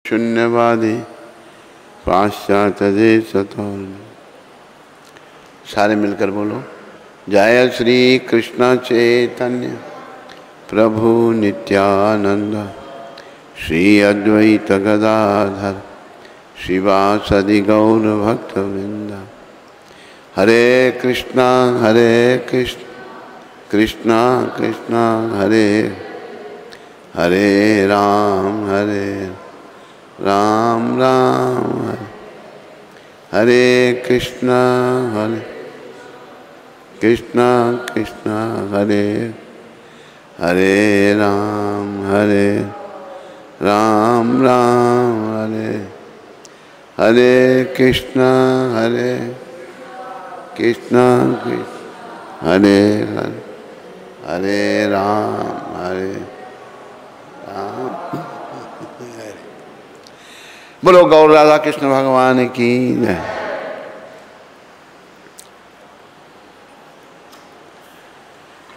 शून्यवादी पाश्चात्य देश सारे मिलकर बोलो जय श्री कृष्ण चैतन्य प्रभु नित्यानंद श्री अद्वैत गदाधर शिवासदि गौर भक्तवृंद। हरे कृष्णा कृष्ण कृष्णा हरे हरे राम राम हरे कृष्णा कृष्णा हरे हरे राम हरे हरे कृष्णा हरे हरे राम बोलो गौर राधा कृष्ण भगवान की जय।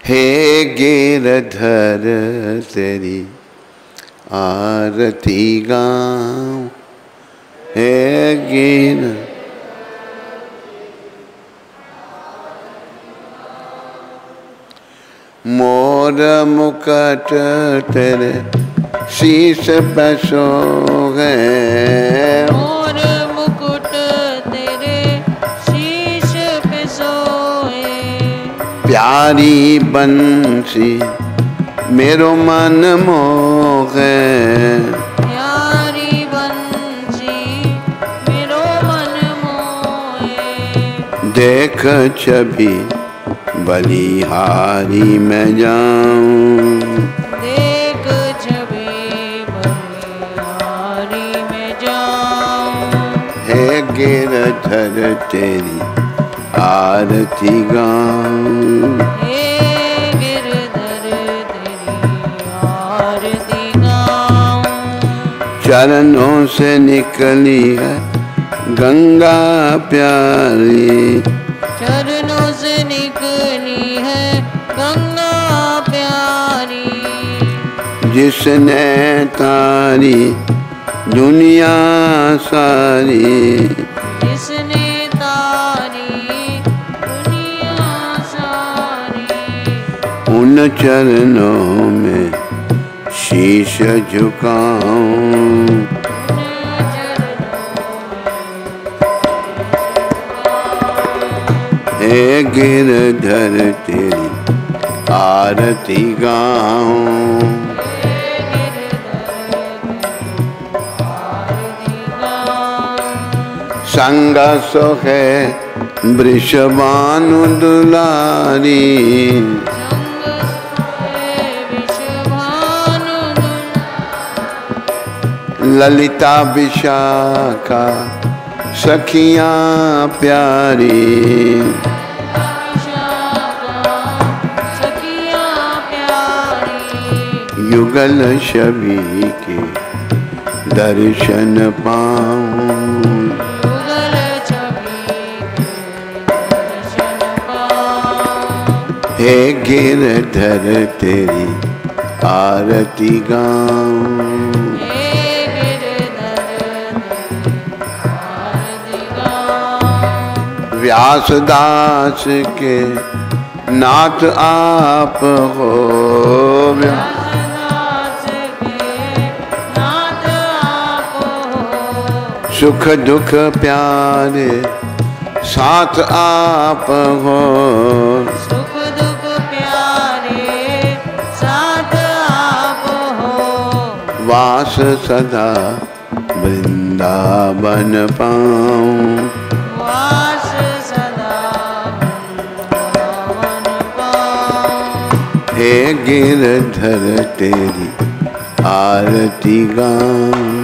हे गिरधर तेरी आरती गाऊं, हे गिर मोर मुकुट तेरे शीश पे सोहे, मोर मुकुट तेरे शीश पे सोए, प्यारी बंसी मेरो मन मोहे, प्यारी बंसी मेरो मन मोहे, देख छवि बलिहारी मैं जाऊं, देख छवि बलिहारी में जाऊं, हे गिरधर तेरी आरती गाऊं, हे गिरधर तेरी आरती गाऊं, चरणों से निकली है गंगा प्यारी, चरणों से निकली है गंगा प्यारी, जिसने तारी दुनिया सारी, जिसने तारी दुनिया सारी, उन चरणों में शीश झुकाऊं, हे गिरधर तेरी आरती गाऊं, संग सोहे वृषभानु दुलारी, ललिता विशाखा सखियां प्यारी, युगल छवि के दर्शन पाऊं, युगल छवि दर्शन पाऊं, हे गिरधर तेरी आरती गाऊं, हे गिरधर आरती गाऊं, व्यासदास के नाथ आप हो, व्यासदास के नाथ आप हो, सुख दुख प्यारे साथ आप हो, सुख दुख प्यारे साथ आप हो, वास सदा वृंदावन पाऊं, वास सदा वृंदावन पाऊं, हे गिरधर तेरी आरती गाऊं,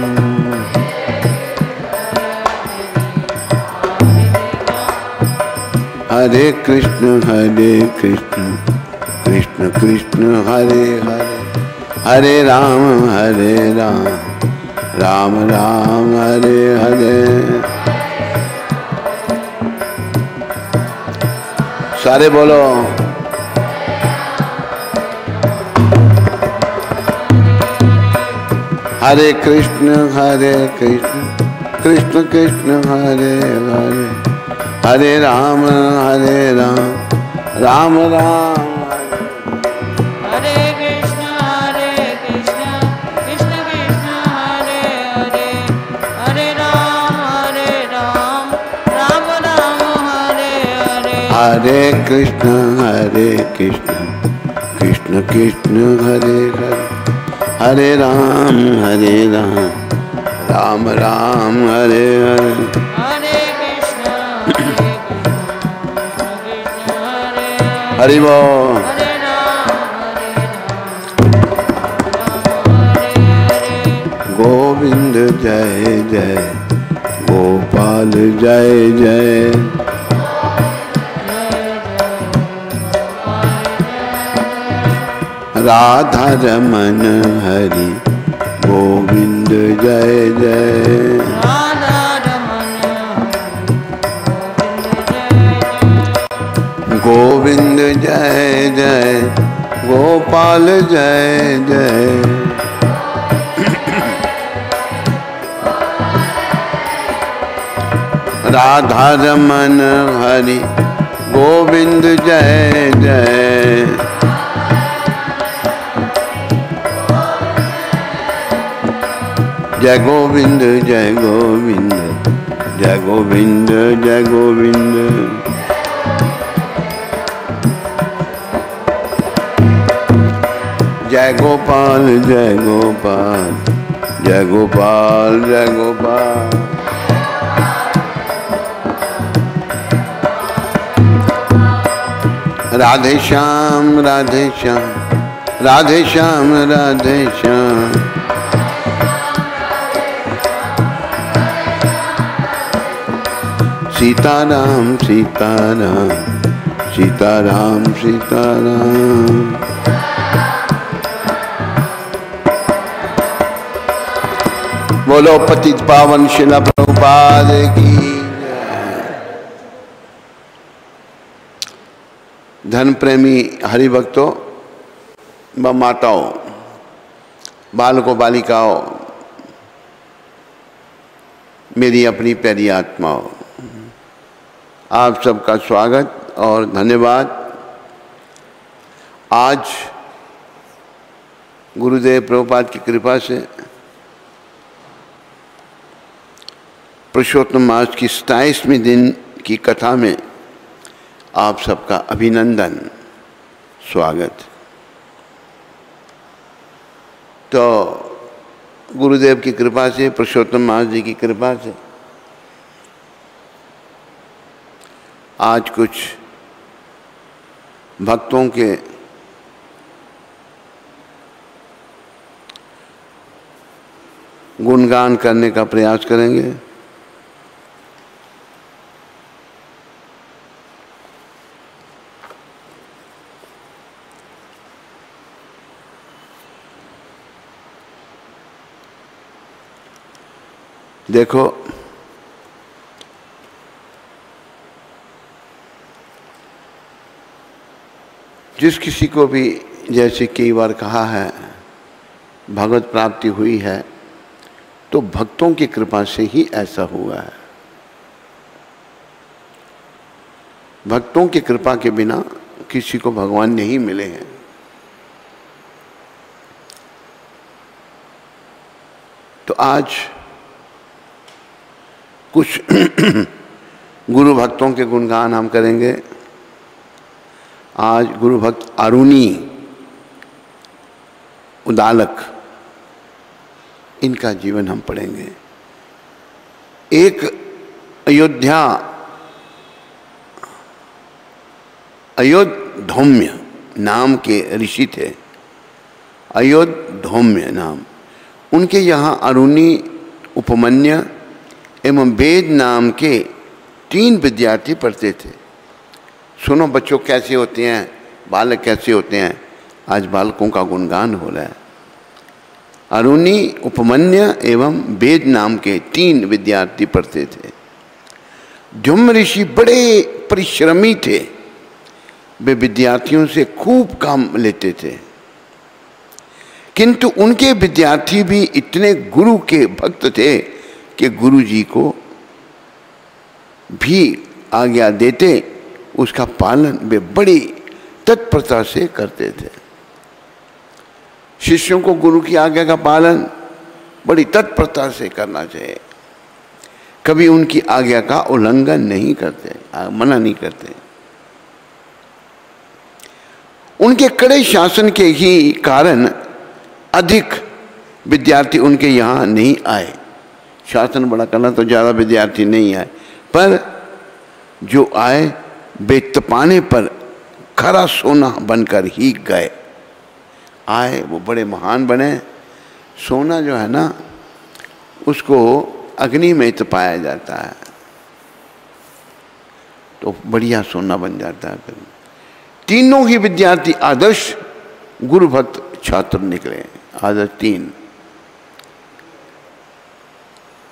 हरे कृष्ण कृष्ण कृष्ण हरे हरे, हरे राम राम राम हरे हरे। सारे बोलो हरे कृष्ण कृष्ण कृष्ण हरे हरे, हरे राम राम राम हरे कृष्ण कृष्ण कृष्ण हरे हरे, हरे राम राम राम हरे हरे। हरे कृष्ण कृष्ण कृष्ण हरे हरे, हरे राम राम राम हरे हरे। हरे कृष्ण कृष्ण हरे हरे, हरि बोल। हरे राम हरे हरे। गोविंद जय जय, गोपाल जय जय, राधा रमन हरि गोविंद जय जय, राधा रमन गोविंद जय जय, गोपाल जय जय, राधा रमन हरि गोविंद जय जय, जय गोविंद जय गोविंद, जय गोविंद जय गोविंद। जय गोपाल जय गोपाल, जय गोपाल जय गोपाल। राधे श्याम राधे श्याम, राधे श्याम राधे श्याम, सीताराम सीताराम, सीताराम सीताराम। बोलो पतित पावन शिला प्रभुपाद की जय। धन प्रेमी हरिभक्तों व माताओं, बालकों बालिकाओं, मेरी अपनी प्यारी आत्माओं, आप सबका स्वागत और धन्यवाद। आज गुरुदेव प्रभुपाद की कृपा से पुरुषोत्तम मास की 27वें दिन की कथा में आप सबका अभिनंदन, स्वागत। तो गुरुदेव की कृपा से, पुरुषोत्तम मास जी की कृपा से आज कुछ भक्तों के गुणगान करने का प्रयास करेंगे। देखो, जिस किसी को भी जैसे कई बार कहा है भगवत प्राप्ति हुई है तो भक्तों की कृपा से ही ऐसा हुआ है। भक्तों की कृपा के बिना किसी को भगवान नहीं मिले हैं। तो आज कुछ गुरु भक्तों के गुणगान हम करेंगे। आज गुरु भक्त अरुणी उदालक, इनका जीवन हम पढ़ेंगे। एक अयोध्या नाम के ऋषि थे, अयोध्या नाम। उनके यहाँ अरुणी, उपमन्य एवं वेद नाम के 3 विद्यार्थी पढ़ते थे। सुनो बच्चों कैसे होते हैं, बालक कैसे होते हैं। आज बालकों का गुणगान हो रहा है। अरुणी, उपमन्य एवं वेद नाम के 3 विद्यार्थी पढ़ते थे। ध्युम ऋषि बड़े परिश्रमी थे। वे विद्यार्थियों से खूब काम लेते थे किंतु उनके विद्यार्थी भी इतने गुरु के भक्त थे कि गुरु जी को भी आज्ञा देते, उसका पालन वे बड़ी तत्परता से करते थे। शिष्यों को गुरु की आज्ञा का पालन बड़ी तत्परता से करना चाहिए, कभी उनकी आज्ञा का उल्लंघन नहीं करते, मना नहीं करते। उनके कड़े शासन के ही कारण अधिक विद्यार्थी उनके यहाँ नहीं आए। शासन बड़ा करना तो ज़्यादा विद्यार्थी नहीं आए, पर जो आए वे तपाने पर खरा सोना बनकर ही गए। आए वो बड़े महान बने। सोना जो है ना, उसको अग्नि में तपाया जाता है तो बढ़िया सोना बन जाता है। फिर तीनों ही विद्यार्थी आदर्श गुरु भक्त छात्र निकले, आदर्श तीन।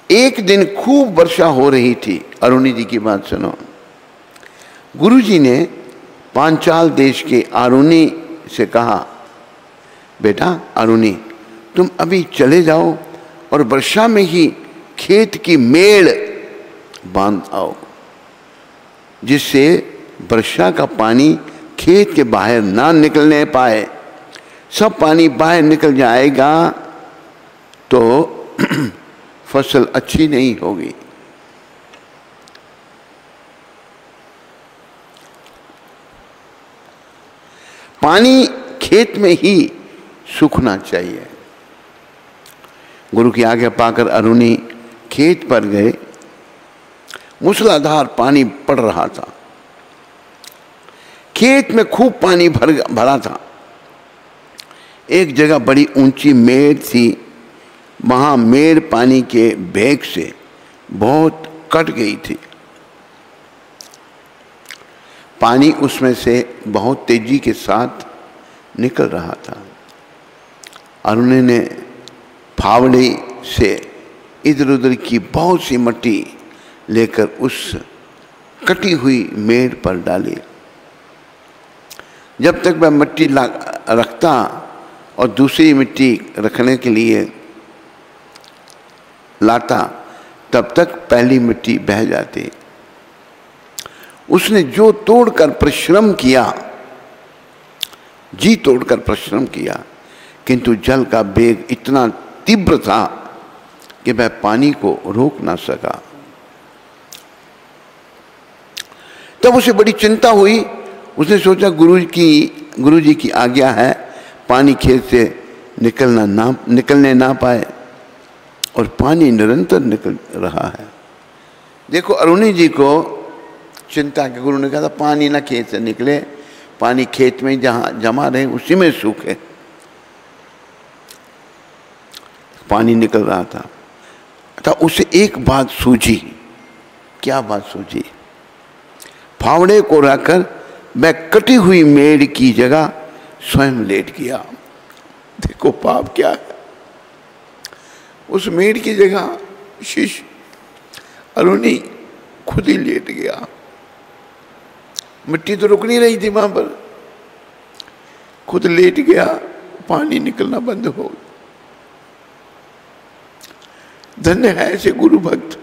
एक दिन खूब वर्षा हो रही थी। अरुणी जी की बात सुनो। गुरुजी ने पांचाल देश के अरुणी से कहा, बेटा अरुणी, तुम अभी चले जाओ और वर्षा में ही खेत की मेड़ बांध आओ, जिससे वर्षा का पानी खेत के बाहर ना निकलने पाए। सब पानी बाहर निकल जाएगा तो फसल अच्छी नहीं होगी। पानी खेत में ही सूखना चाहिए। गुरु की आज्ञा पाकर अरुणी खेत पर गए। मूसलाधार पानी पड़ रहा था। खेत में खूब पानी भरा था। एक जगह बड़ी ऊंची मेड़ थी। वहां मेड़ पानी के वेग से बहुत कट गई थी। पानी उसमें से बहुत तेजी के साथ निकल रहा था। अरुणी ने फावड़े से इधर उधर की बहुत सी मिट्टी लेकर उस कटी हुई मेड़ पर डाली। जब तक वह मिट्टी रखता और दूसरी मिट्टी रखने के लिए लाता, तब तक पहली मिट्टी बह जाती। उसने जो तोड़कर परिश्रम किया, जी तोड़कर परिश्रम किया, किंतु जल का वेग इतना तीव्र था कि वह पानी को रोक ना सका। तब उसे बड़ी चिंता हुई। उसने सोचा गुरु जी की आज्ञा है, पानी खेत से निकलने ना पाए, और पानी निरंतर निकल रहा है। देखो अरुणी जी को चिंता के गुरु ने कहा था पानी ना खेत से निकले, पानी खेत में जहाँ जमा रहे उसी में सूखे। पानी निकल रहा था। तो उसे एक बात सूझी। क्या बात सूझी? फावड़े को रखकर वह कटी हुई मेड़ की जगह स्वयं लेट गया। देखो पाप क्या है। उस मेड़ की जगह शिष्य अरुणी खुद ही लेट गया। मिट्टी तो रुक नहीं रही थी वहां पर, खुद लेट गया। पानी निकलना बंद हो गया। धन्य है ऐसे गुरु भक्त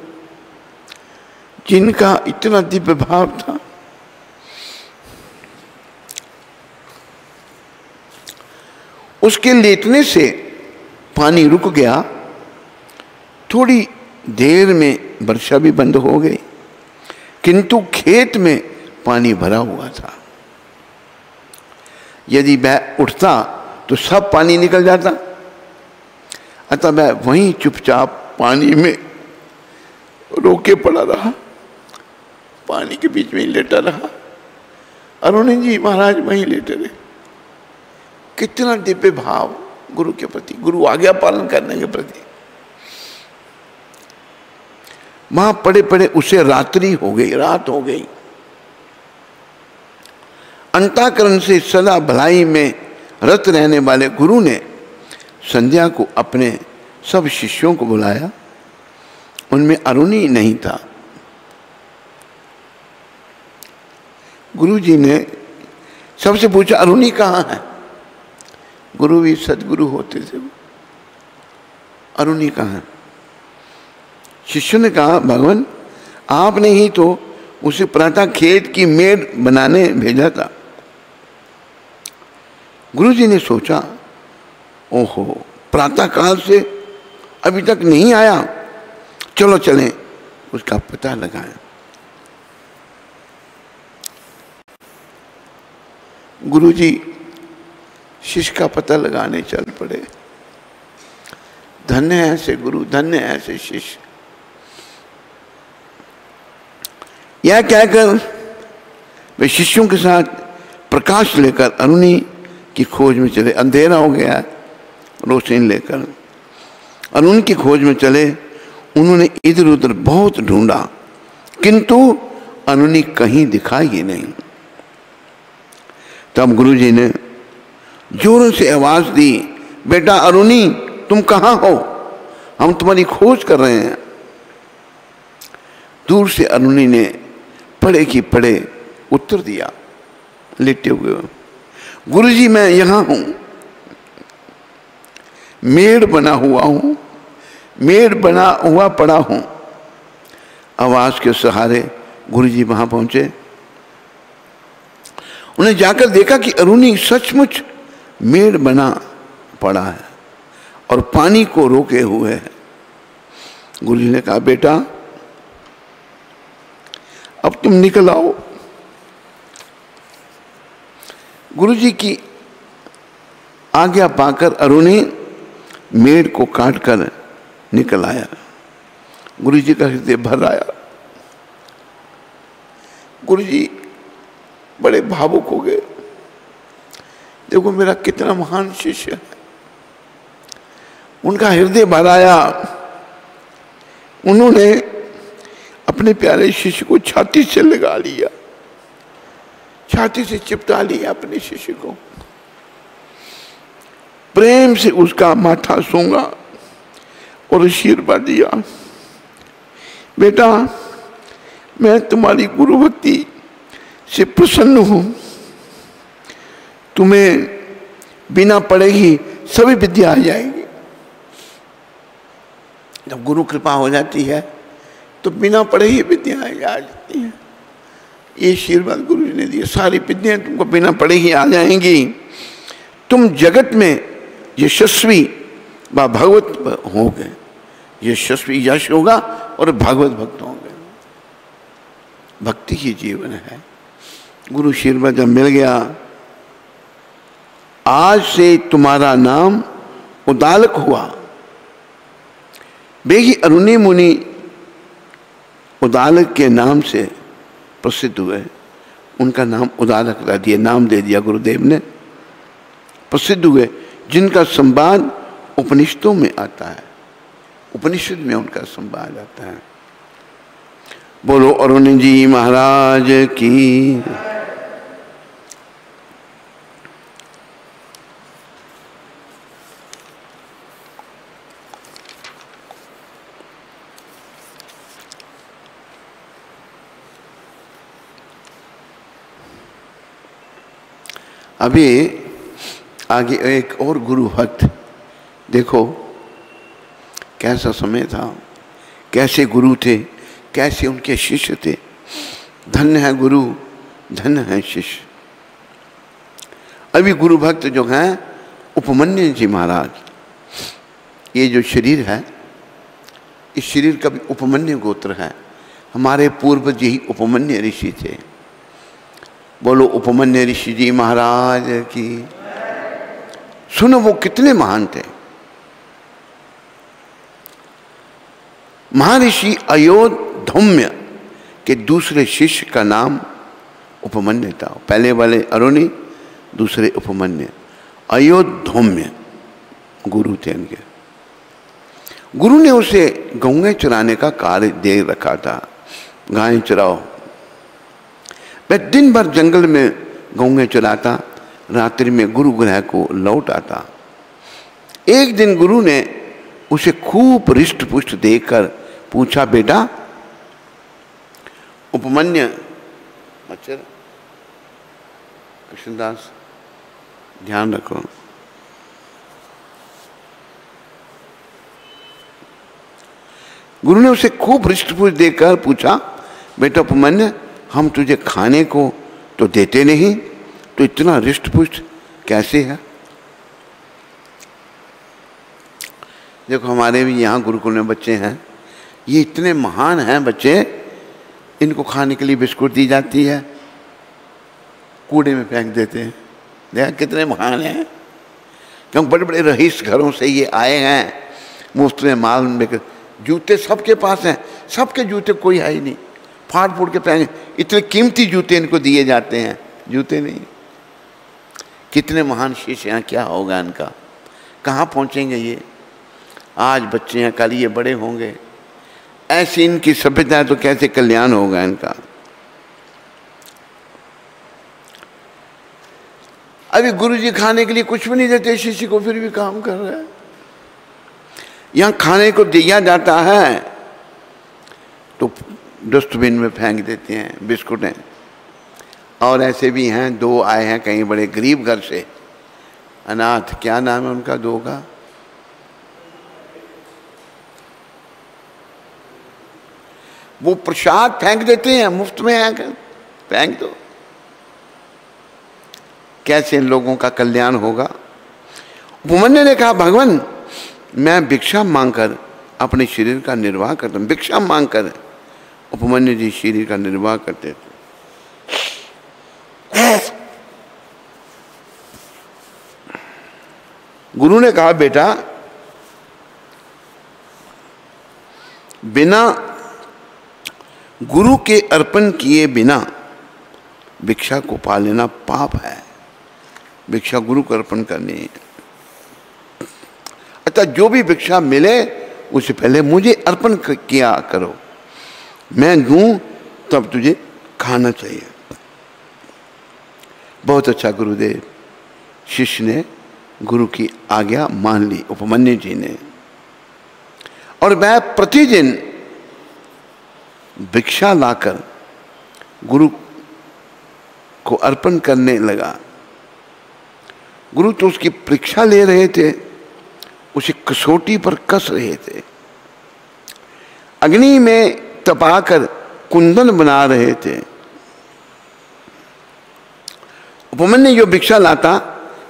जिनका इतना दिव्य भाव था। उसके लेटने से पानी रुक गया। थोड़ी देर में वर्षा भी बंद हो गई, किंतु खेत में पानी भरा हुआ था। यदि वह उठता तो सब पानी निकल जाता। अतः वह वहीं चुपचाप पानी में रोके पड़ा रहा, पानी के बीच में ही लेटा रहा। अरुणी जी महाराज वहीं लेटे रहे। कितना दिव्य भाव गुरु के प्रति, गुरु आज्ञा पालन करने के प्रति। वहां पड़े पड़े उसे रात्रि हो गई, रात हो गई। अंतःकरण से सदा भलाई में रत रहने वाले गुरु ने संध्या को अपने सब शिष्यों को बुलाया। उनमें अरुणी नहीं था। गुरु जी ने सबसे पूछा अरुणी कहाँ है? गुरु भी सदगुरु होते थे। अरुणी कहा, शिष्य ने कहा भगवान आपने ही तो उसे प्रातः खेत की मेड़ बनाने भेजा था। गुरुजी ने सोचा, ओहो प्रातः काल से अभी तक नहीं आया, चलो चलें उसका पता लगाएं। गुरुजी शिष्य का पता लगाने चल पड़े। धन्य है ऐसे गुरु, धन्य है ऐसे शिष्य। यह कहकर वे शिष्यों के साथ प्रकाश लेकर अरुणी की खोज में चले। अंधेरा हो गया, रोशनी लेकर अरुणी की खोज में चले। उन्होंने इधर उधर बहुत ढूंढा, किंतु अरुणी कहीं दिखाई ही नहीं। तब गुरुजी ने जोरों से आवाज दी, बेटा अरुणी तुम कहाँ हो, हम तुम्हारी खोज कर रहे हैं। दूर से अरुणी ने पड़े की पड़े उत्तर दिया लेटे हुए, गुरुजी मैं यहां हूं, मेड़ बना हुआ हूं, मेड़ बना हुआ पड़ा हूं। आवाज के सहारे गुरुजी वहां पहुंचे। उन्हें जाकर देखा कि अरुणी सचमुच मेड़ बना पड़ा है और पानी को रोके हुए है। गुरुजी ने कहा बेटा अब तुम निकल आओ। गुरुजी की आज्ञा पाकर अरुणी मेड़ को काटकर निकल आया। गुरुजी का हृदय भर आया। गुरुजी बड़े भावुक हो गए। देखो मेरा कितना महान शिष्य है। उनका हृदय भर आया। उन्होंने अपने प्यारे शिष्य को छाती से लगा लिया, छाती से चिपटा लिया अपने शिष्य को, प्रेम से उसका माथा सूंघा और आशीर्वाद दिया, बेटा मैं तुम्हारी गुरु भक्ति से प्रसन्न हूं, तुम्हें बिना पढ़े ही सभी विद्या आ जाएगी। जब गुरु कृपा हो जाती है तो बिना पढ़े ही विद्या आ जाती है। ये आशीर्वाद गुरु जी ने दिया, सारी विद्याएं तुमको बिना पढ़े ही आ जाएंगी। तुम जगत में यशस्वी व भगवत होगे, यशस्वी यश होगा और भगवत भक्त होंगे। भक्ति ही जीवन है। गुरु आशीर्वाद जब मिल गया, आज से तुम्हारा नाम उदालक हुआ। बेही अरुणी मुनि उदालक के नाम से प्रसिद्ध हुए। उनका नाम उदालक रख दिया, नाम दे दिया गुरुदेव ने। प्रसिद्ध हुए, जिनका संवाद उपनिषदों में आता है, उपनिषद में उनका संवाद आता है। बोलो अरुणी जी महाराज की। अभी आगे एक और गुरु भक्त, देखो कैसा समय था, कैसे गुरु थे, कैसे उनके शिष्य थे। धन्य है गुरु, धन्य है शिष्य। अभी गुरु भक्त जो हैं उपमन्यु जी महाराज, ये जो शरीर है, इस शरीर का भी उपमन्यु गोत्र है। हमारे पूर्वज यही उपमन्यु ऋषि थे। बोलो उपमन्यु ऋषि जी महाराज की। सुनो वो कितने महान थे। महर्षि अयोधौम्य के दूसरे शिष्य का नाम उपमन्यु था। पहले वाले अरुणी, दूसरे उपमन्यु। अयोधौम्य गुरु थे इनके। गुरु ने उसे गौएं चराने का कार्य दे रखा था। गायें चराओ। वह दिन भर जंगल में गौएं चराता, रात्रि में गुरु गृह को लौट आता। एक दिन गुरु ने उसे खूब रिष्ट पुष्ट देखकर पूछा, बेटा उपमन्यु, मच्छर कृष्णदास ध्यान रखो, गुरु ने उसे खूब हृष्टपुष्ट देकर पूछा, बेटा उपमन्यु, हम तुझे खाने को तो देते नहीं, तो इतना हृष्टपुष्ट कैसे है? देखो हमारे भी यहाँ गुरुकुल में बच्चे हैं, ये इतने महान हैं बच्चे, इनको खाने के लिए बिस्कुट दी जाती है, कूड़े में फेंक देते हैं। देखा कितने महान हैं, क्योंकि बड़े बड़े रईस घरों से ये आए हैं, मुफ्त में माल लेकर। जूते सबके पास हैं, सबके जूते कोई है ही नहीं, फाड़ फूड़ के पहने, इतने कीमती जूते इनको दिए जाते हैं, जूते नहीं। कितने महान शिष्य हैं, क्या होगा इनका, कहाँ पहुँचेंगे ये? आज बच्चे हैं, कल ये बड़े होंगे। ऐसी इनकी सभ्यता है तो कैसे कल्याण होगा इनका? अभी गुरुजी खाने के लिए कुछ भी नहीं देते शिष्य को, फिर भी काम कर रहा है। यहाँ खाने को दिया जाता है तो डस्टबिन में फेंक देते हैं बिस्कुटें। और ऐसे भी हैं, दो आए हैं कहीं बड़े गरीब घर से, अनाथ, क्या नाम है उनका दो का? वो प्रसाद फेंक देते हैं, मुफ्त में आकर फेंक दो। कैसे इन लोगों का कल्याण होगा? उपमन्यु ने कहा, भगवान मैं भिक्षा मांगकर अपने शरीर का निर्वाह करता हूँ। भिक्षा मांगकर उपमन्यु जी शरीर का निर्वाह करते थे। गुरु ने कहा, बेटा बिना गुरु के अर्पण किए बिना भिक्षा को पा लेना पाप है। भिक्षा गुरु को अर्पण करनी है। अच्छा, जो भी भिक्षा मिले उससे पहले मुझे अर्पण किया करो, मैं दूं तब तुझे खाना चाहिए। बहुत अच्छा गुरुदेव। शिष्य ने गुरु की आज्ञा मान ली, उपमन्यु जी ने, और वह प्रतिदिन भिक्षा लाकर गुरु को अर्पण करने लगा। गुरु तो उसकी परीक्षा ले रहे थे, उसे कसौटी पर कस रहे थे, अग्नि में तपाकर कुंदन बना रहे थे। उपमन्यु जो भिक्षा लाता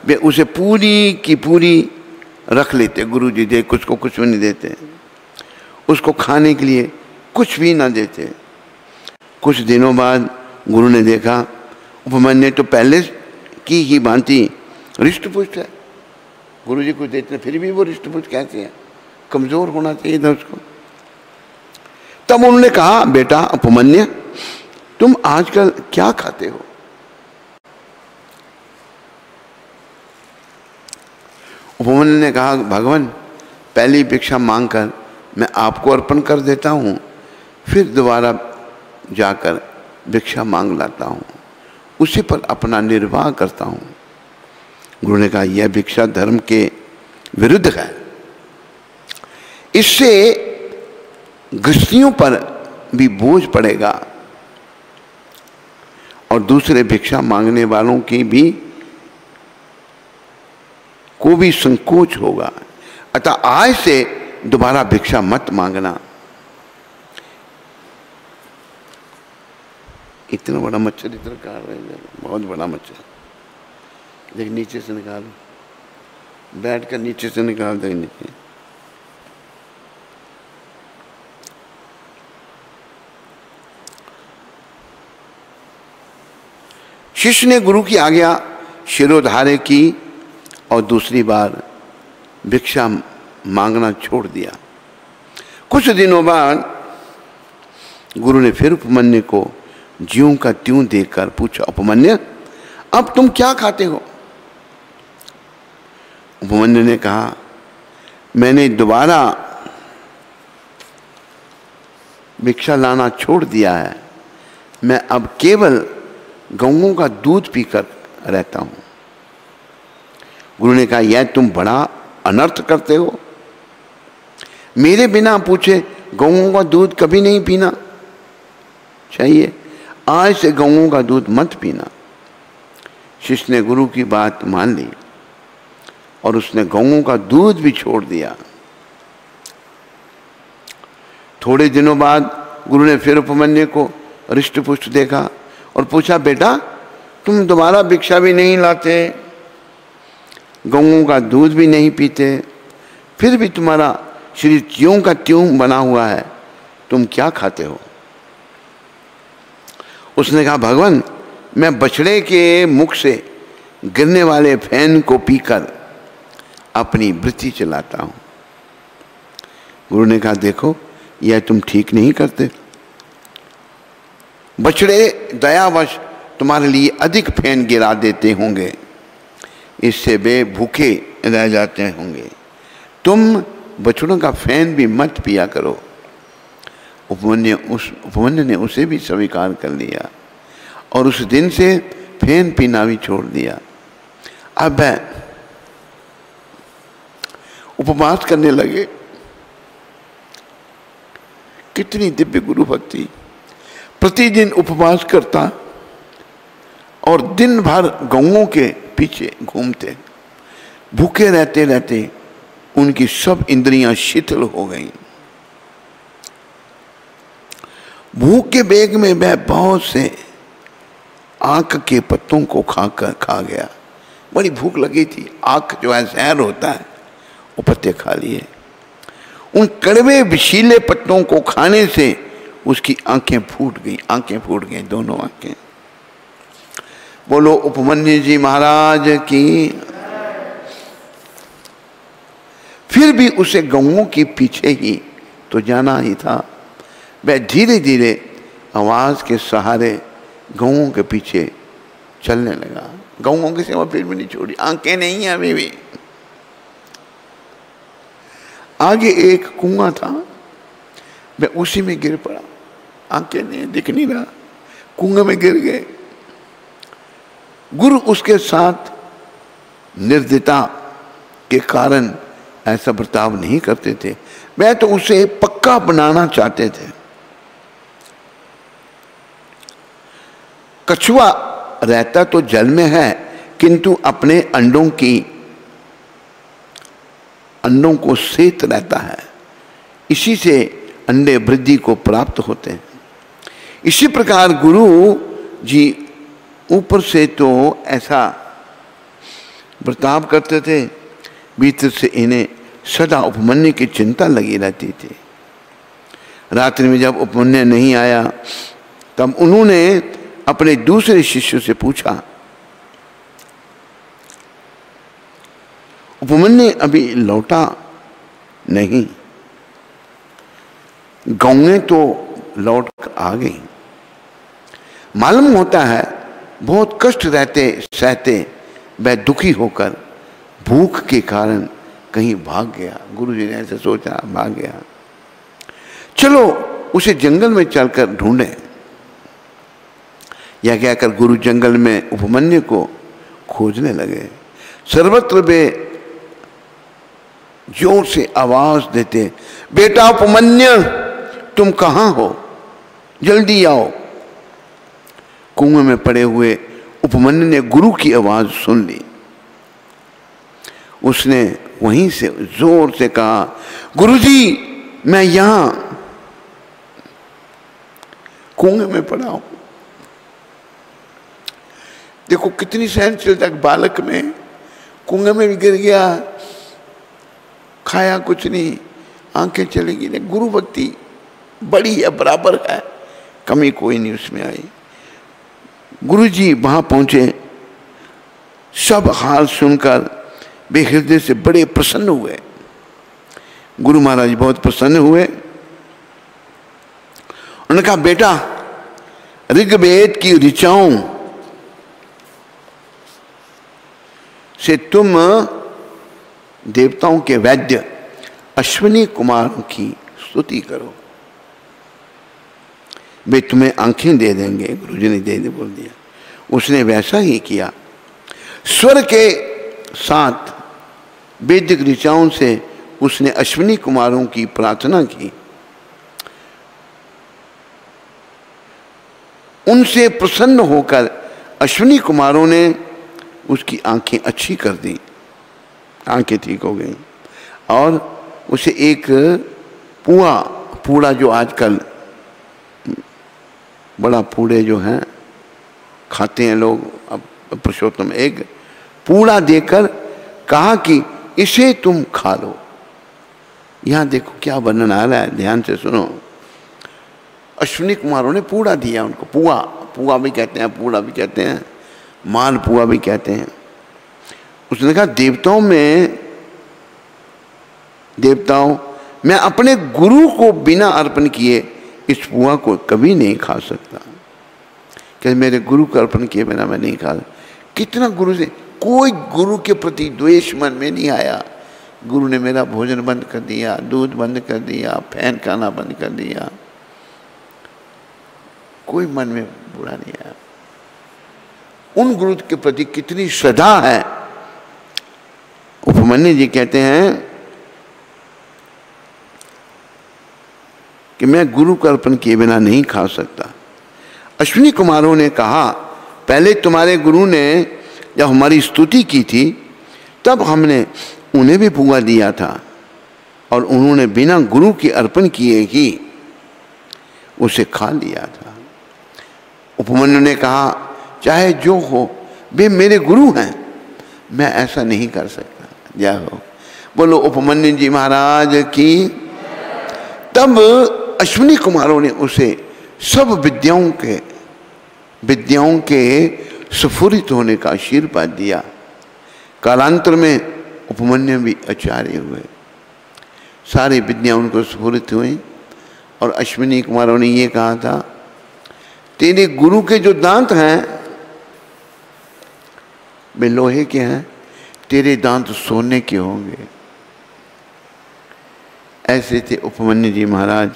वे उसे पूरी की पूरी रख लेते। गुरु जी दे कुछ को कुछ भी नहीं देते, उसको खाने के लिए कुछ भी ना देते। कुछ दिनों बाद गुरु ने देखा उपमन्यु तो पहले की ही भांति हृष्टपुष्ट है। गुरु जी कुछ देते फिर भी वो हृष्टपुष्ट कैसे है? कमजोर होना चाहिए था उसको। तब उन्होंने कहा, बेटा उपमन्यु तुम आजकल क्या खाते हो? उपमन्यु ने कहा, भगवान पहली भिक्षा मांगकर मैं आपको अर्पण कर देता हूँ, फिर दोबारा जाकर भिक्षा मांग लाता हूँ, उसी पर अपना निर्वाह करता हूँ। गुरु ने कहा, यह भिक्षा धर्म के विरुद्ध है, इससे गृहस्थियों पर भी बोझ पड़ेगा और दूसरे भिक्षा मांगने वालों की भी को भी संकोच होगा। अतः आज से दोबारा भिक्षा मत मांगना। इतना बड़ा मच्छर इधर काट रहे हैं, बहुत बड़ा मच्छर। देख नीचे से निकालो, बैठ कर नीचे से निकाल दे। नीचे शिष्य ने गुरु की आज्ञा शिरोधार्य की और दूसरी बार भिक्षा मांगना छोड़ दिया। कुछ दिनों बाद गुरु ने फिर उपमन्यु को ज्यों का त्यों देखकर पूछा, उपमन्यु अब तुम क्या खाते हो? उपमन्यु ने कहा, मैंने दोबारा भिक्षा लाना छोड़ दिया है, मैं अब केवल गौओं का दूध पीकर रहता हूं। गुरु ने कहा, यह तुम बड़ा अनर्थ करते हो, मेरे बिना पूछे गौओं का दूध कभी नहीं पीना चाहिए, आज से गौओं का दूध मत पीना। शिष्य ने गुरु की बात मान ली और उसने गौओं का दूध भी छोड़ दिया। थोड़े दिनों बाद गुरु ने फिर उपमन्यु को हृष्ट पुष्ट देखा और पूछा, बेटा तुम दोबारा भिक्षा भी नहीं लाते, गौओं का दूध भी नहीं पीते, फिर भी तुम्हारा शरीर त्यों का त्यों बना हुआ है, तुम क्या खाते हो? उसने कहा, भगवान मैं बछड़े के मुख से गिरने वाले फैन को पीकर अपनी वृत्ति चलाता हूं। गुरु ने कहा, देखो यह तुम ठीक नहीं करते। बछड़े दयावश तुम्हारे लिए अधिक फैन गिरा देते होंगे, इससे वे भूखे रह जाते होंगे। तुम बछड़ों का फैन भी मत पिया करो। उपमन्यु ने उसे भी स्वीकार कर लिया और उस दिन से फैन पीना भी छोड़ दिया। अब उपवास करने लगे। कितनी दिव्य गुरु भक्ति! प्रतिदिन उपवास करता और दिन भर गौओं के पीछे घूमते। भूखे रहते रहते उनकी सब इंद्रियां शिथिल हो गईं। भूख के बेग में वह बहुत से आक के पत्तों को खा गया। बड़ी भूख लगी थी, आक जो है जहर होता है, वो पत्ते खा लिए। उन कड़वे विशीले पत्तों को खाने से उसकी आंखें फूट गई, दोनों आंखें। बोलो उपमन्यु जी महाराज की। फिर भी उसे गौओं के पीछे ही तो जाना ही था। वह धीरे धीरे आवाज के सहारे गौओं के पीछे चलने लगा। गौओं की सेवा फिर भी नहीं छोड़ी, आंखें नहीं है अभी भी। आगे एक कुआं था, वह उसी में गिर पड़ा। आंखें नहीं, दिख नहीं रहा, कुएं में गिर गए। गुरु उसके साथ निर्दयता के कारण ऐसा बर्ताव नहीं करते थे, वह तो उसे पक्का बनाना चाहते थे। कछुआ रहता तो जल में है, किंतु अपने अंडों को सेत रहता है। इसी से अंडे वृद्धि को प्राप्त होते हैं। इसी प्रकार गुरु जी ऊपर से तो ऐसा बर्ताव करते थे, भीतर से इन्हें सदा उपमन्यु की चिंता लगी रहती थी। रात्रि में जब उपमन्यु नहीं आया, तब उन्होंने अपने दूसरे शिष्य से पूछा, उपमन्यु अभी लौटा नहीं? गौएं तो लौट कर आ गई। मालूम होता है बहुत कष्ट सहते वह दुखी होकर भूख के कारण कहीं भाग गया। गुरु जी ने ऐसे सोचा, भाग गया। चलो उसे जंगल में चलकर ढूंढे। यह कहकर गुरु जंगल में उपमन्यु को खोजने लगे। सर्वत्र वे जोर से आवाज देते, बेटा उपमन्यु तुम कहां हो, जल्दी आओ। कुएं में पड़े हुए उपमन्यु ने गुरु की आवाज सुन ली। उसने वहीं से जोर से कहा, गुरुजी मैं यहां कुएं में पड़ा हूं। देखो कितनी सहनशीलता बालक में, कुएं में भी गिर गया, खाया कुछ नहीं, आंखें चलेगी नहीं। गुरु भक्ति बड़ी है, बराबर है, कमी कोई नहीं उसमें आई। गुरु जी वहां पहुंचे। सब हाल सुनकर वे हृदय से बड़े प्रसन्न हुए। गुरु महाराज बहुत प्रसन्न हुए। उन्होंने कहा, बेटा ऋग्वेद की ऋचाओं से तुम देवताओं के वैद्य अश्विनी कुमारों की स्तुति करो, वे तुम्हें आंखें दे देंगे। गुरुजी ने दे बोल दिया। उसने वैसा ही किया। स्वर के साथ वैदिक ऋचाओं से उसने अश्विनी कुमारों की प्रार्थना की। उनसे प्रसन्न होकर अश्विनी कुमारों ने उसकी आंखें अच्छी कर दी, आंखें ठीक हो गई और उसे एक पुआ पूड़ा जो आजकल बड़ा पूड़े जो हैं खाते हैं लोग, अब पुरुषोत्तम एक पूड़ा देकर कहा कि इसे तुम खा लो। यहां देखो क्या वर्णन आ रहा है, ध्यान से सुनो। अश्विनी कुमारों ने पूड़ा दिया उनको, पुआ, पुआ भी कहते हैं, पूड़ा भी कहते हैं, माल पुआ भी कहते हैं। उसने कहा देवताओं मैं अपने गुरु को बिना अर्पण किए इस पुआ को कभी नहीं खा सकता। कि मेरे गुरु को अर्पण किए बिना मैं नहीं खा। कितना गुरु से, कोई गुरु के प्रति द्वेष मन में नहीं आया। गुरु ने मेरा भोजन बंद कर दिया, दूध बंद कर दिया, फैन खाना बंद कर दिया, कोई मन में बुरा नहीं आया। उन गुरु के प्रति कितनी श्रद्धा है। उपमन्यु जी कहते हैं कि मैं गुरु को अर्पण किए बिना नहीं खा सकता। अश्विनी कुमारों ने कहा पहले तुम्हारे गुरु ने जब हमारी स्तुति की थी तब हमने उन्हें भी पुआ दिया था और उन्होंने बिना गुरु के अर्पण किए ही उसे खा लिया था। उपमन्यु ने कहा चाहे जो हो वे मेरे गुरु हैं, मैं ऐसा नहीं कर सकता। जय हो, बोलो उपमन्यु जी महाराज की। तब अश्विनी कुमारों ने उसे सब विद्याओं के स्फुरित होने का आशीर्वाद दिया। कालांतर में उपमन्यु भी आचार्य हुए, सारी विद्या उनको स्फुरित हुई। और अश्विनी कुमारों ने ये कहा था तेरे गुरु के जो दांत हैं वे लोहे के हैं, तेरे दांत सोने के होंगे। ऐसे थे उपमन्यु जी महाराज,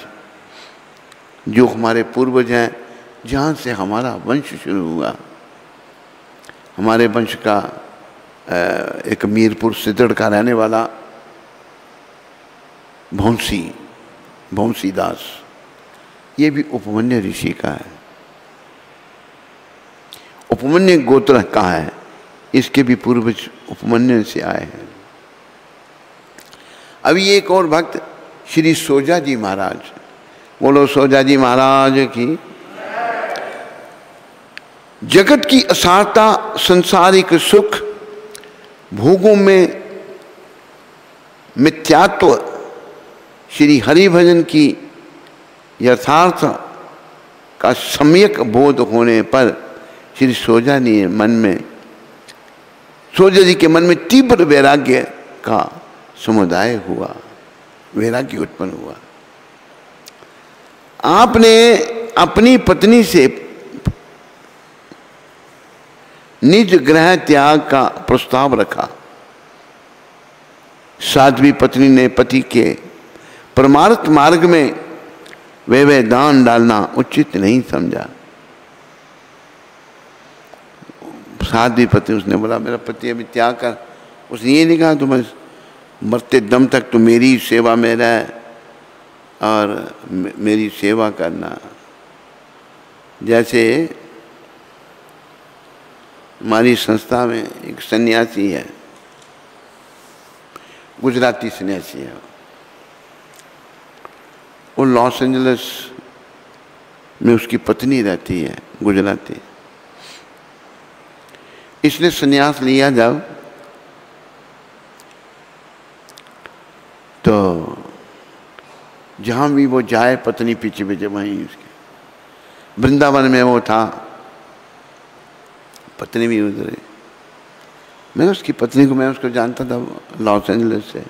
जो हमारे पूर्वज हैं, जहाँ से हमारा वंश शुरू हुआ। हमारे वंश का एक मीरपुर सिद्धड़ का रहने वाला भौंसी दास, ये भी उपमन्यु ऋषि का है, उपमन्यु गोत्र का है। इसके भी पूर्वज उपमन्यु से आए हैं। अभी एक और भक्त श्री सोजा जी महाराज, बोलो सोजा जी महाराज की। जगत की असारता, संसारिक सुख, भोगों में मिथ्यात्व, श्री हरि भजन की यथार्थ का सम्यक बोध होने पर श्री सोजा जी के मन में तीव्र वैराग्य का समुदाय हुआ, वैराग्य उत्पन्न हुआ। आपने अपनी पत्नी से निज ग्रह त्याग का प्रस्ताव रखा। साध्वी पत्नी ने पति के परमार्थ मार्ग में वह दान डालना उचित नहीं समझा। साध्वी पत्नी, उसने बोला मेरा पति अभी त्याग कर। उसने ये नहीं कहा तुम मरते दम तक तो मेरी सेवा में रह और मेरी सेवा करना। जैसे हमारी संस्था में एक सन्यासी है, गुजराती सन्यासी है, वो लॉस एंजलिस में उसकी पत्नी रहती है, गुजराती। इसने सन्यास लिया जब, तो जहाँ भी वो जाए पत्नी पीछे पीछे वहीं उसके। वृंदावन में वो था, पत्नी भी उधर है। मैं उसकी पत्नी को, मैं उसको जानता था लॉस एंजलिस से।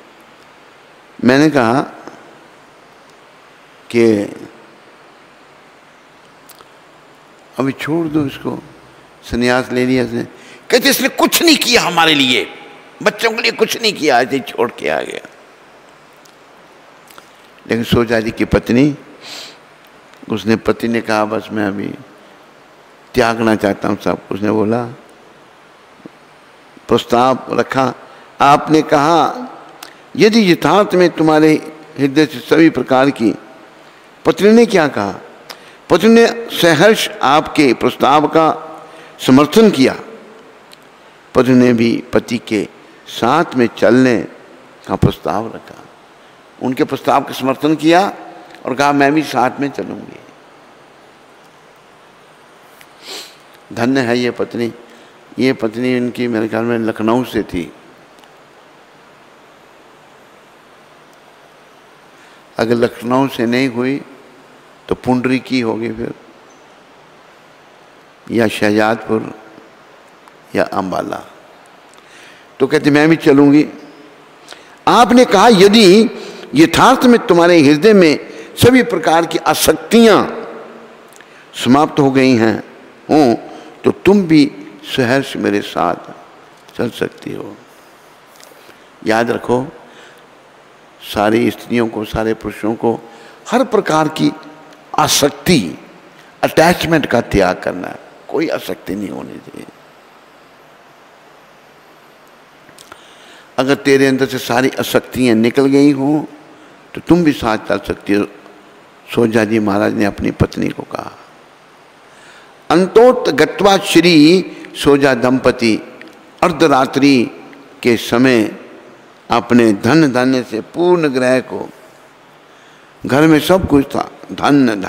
मैंने कहा कि अभी छोड़ दो इसको, सन्यास ले लिया इसने। कहते इसने कुछ नहीं किया हमारे लिए, बच्चों के लिए कुछ नहीं किया, ऐसे छोड़ के आ गया। लेकिन सोजा जी की पत्नी, उसने पति ने कहा बस मैं अभी त्यागना चाहता हूँ सब। उसने बोला, प्रस्ताव रखा। आपने कहा यदि यथार्थ में तुम्हारे हृदय से सभी प्रकार की। पत्नी ने क्या कहा? पत्नी ने सहर्ष आपके प्रस्ताव का समर्थन किया। पत्नी ने भी पति के साथ में चलने का प्रस्ताव रखा, उनके प्रस्ताव का समर्थन किया और कहा मैं भी साथ में चलूंगी। धन्य है ये पत्नी। ये पत्नी इनकी मेरे ख्याल में लखनऊ से थी। अगर लखनऊ से नहीं हुई तो पुंडरी की होगी फिर, या शहजादपुर या अंबाला। तो कहते मैं भी चलूंगी। आपने कहा यदि यथार्थ में तुम्हारे हृदय में सभी प्रकार की आसक्तियां समाप्त हो गई हैं हो तो तुम भी सहर्ष मेरे साथ चल सकती हो। याद रखो, सारी स्त्रियों को, सारे पुरुषों को हर प्रकार की आसक्ति, अटैचमेंट का त्याग करना है। कोई आसक्ति नहीं होनी चाहिए। अगर तेरे अंदर से सारी आसक्तियां निकल गई हो तो तुम भी साथ चल सकती हो। सोजा जी महाराज ने अपनी पत्नी को कहा। अंतोत गत्वा श्री सोजा दंपति अर्धरात्रि के समय अपने धन धान्य से पूर्ण ग्रह को, घर में सब कुछ था, धन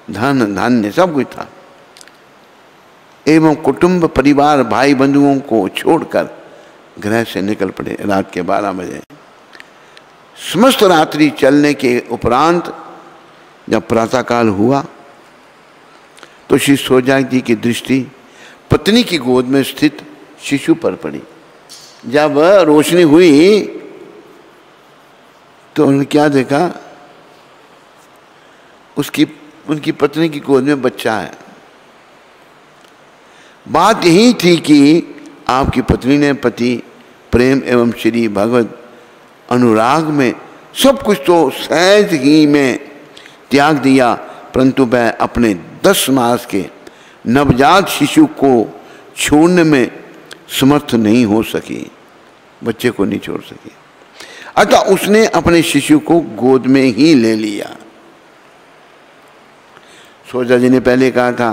धान्य सब कुछ था, एवं कुटुंब परिवार भाई बंधुओं को छोड़कर ग्रह से निकल पड़े रात के 12 बजे। समस्त रात्रि चलने के उपरांत जब प्रातःकाल हुआ तो श्री सोजा जी की दृष्टि पत्नी की गोद में स्थित शिशु पर पड़ी। जब रोशनी हुई तो उन्होंने क्या देखा, उनकी पत्नी की गोद में बच्चा है। बात यही थी कि आपकी पत्नी ने पति प्रेम एवं श्री भगवत अनुराग में सब कुछ तो सहज ही में त्याग दिया, परंतु वह अपने 10 मास के नवजात शिशु को छोड़ने में समर्थ नहीं हो सकी, बच्चे को नहीं छोड़ सकी। अतः उसने अपने शिशु को गोद में ही ले लिया। सोजा जी ने पहले कहा था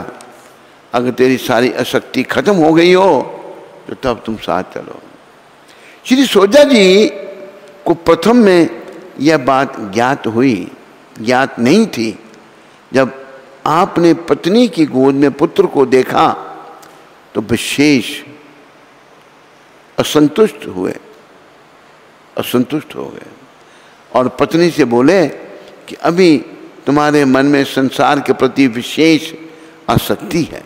अगर तेरी सारी आसक्ति खत्म हो गई हो तो तब तुम साथ चलो। श्री सोजा जी को प्रथम में यह बात ज्ञात नहीं थी। जब आपने पत्नी की गोद में पुत्र को देखा तो विशेष असंतुष्ट हो गए और पत्नी से बोले कि अभी तुम्हारे मन में संसार के प्रति विशेष आसक्ति है।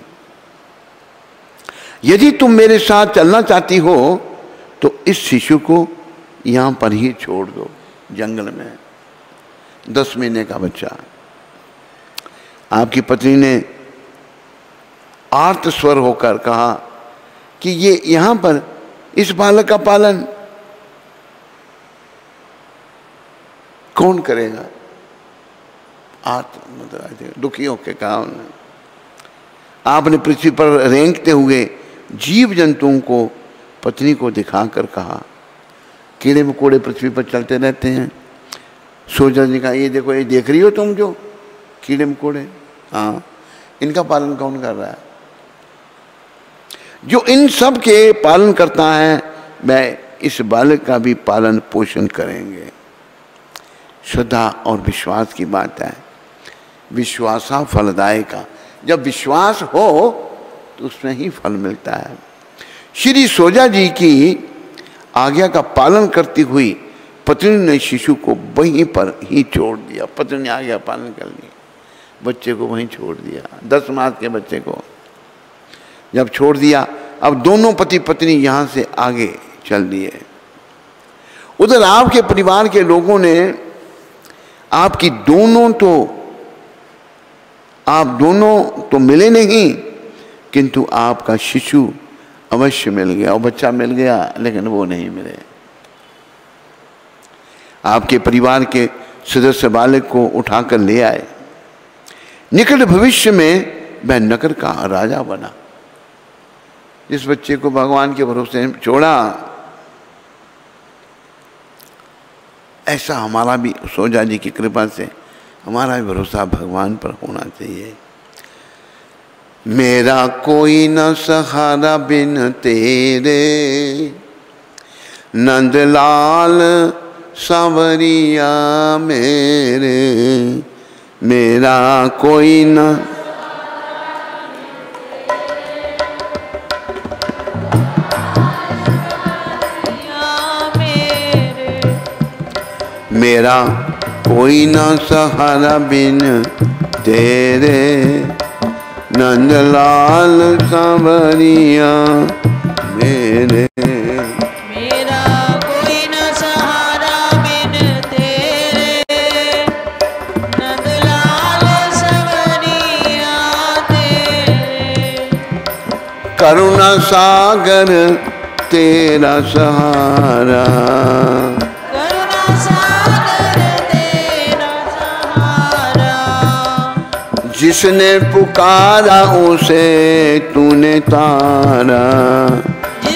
यदि तुम मेरे साथ चलना चाहती हो तो इस शिशु को यहाँ पर ही छोड़ दो, जंगल में। 10 महीने का बच्चा। आपकी पत्नी ने आर्त स्वर होकर कहा कि ये यहाँ पर इस बालक का पालन कौन करेगा। आर्त मतलब दुखी होकर कहा उन्होंने। आपने पृथ्वी पर रेंगते हुए जीव जंतुओं को पत्नी को दिखाकर कहा, कीड़े मकोड़े पृथ्वी पर चलते रहते हैं। सोजा जी कहा ये देखो, ये देख रही हो तुम जो कीड़े मकोड़े, हाँ, इनका पालन कौन कर रहा है? जो इन सब के पालन करता है वह इस बालक का भी पालन पोषण करेंगे। श्रद्धा और विश्वास की बात है। विश्वासा फलदायका। जब विश्वास हो तो उसमें ही फल मिलता है। श्री सोजा जी की आज्ञा का पालन करती हुई पत्नी ने शिशु को वहीं पर ही छोड़ दिया। पत्नी ने आज्ञा पालन कर लिया, बच्चे को वहीं छोड़ दिया। 10 मास के बच्चे को जब छोड़ दिया, अब दोनों पति पत्नी यहाँ से आगे चल दिए। उधर आपके परिवार के लोगों ने आप दोनों तो मिले नहीं, किंतु आपका शिशु अवश्य मिल गया और बच्चा मिल गया, लेकिन वो नहीं मिले। आपके परिवार के सदस्य बालक को उठाकर ले आए। निकट भविष्य में वह नगर का राजा बना। जिस बच्चे को भगवान के भरोसे छोड़ा, ऐसा हमारा भी सोजा जी की कृपा से हमारा भी भरोसा भगवान पर होना चाहिए। मेरा कोई न सहारा बिन तेरे, नंदलाल सांवरिया मेरे, मेरा कोई ना मेरा कोई ना सहारा बिन तेरे, नंदलाल सांवरिया मेरे। मेरा कोई न सहारा बिन तेरे, नंदलाल सांवरिया तेरे। करुणा सागर तेरा सहारा, करुणा सागर तेरा सहारा। जिसने पुकारा उसे तूने तारा,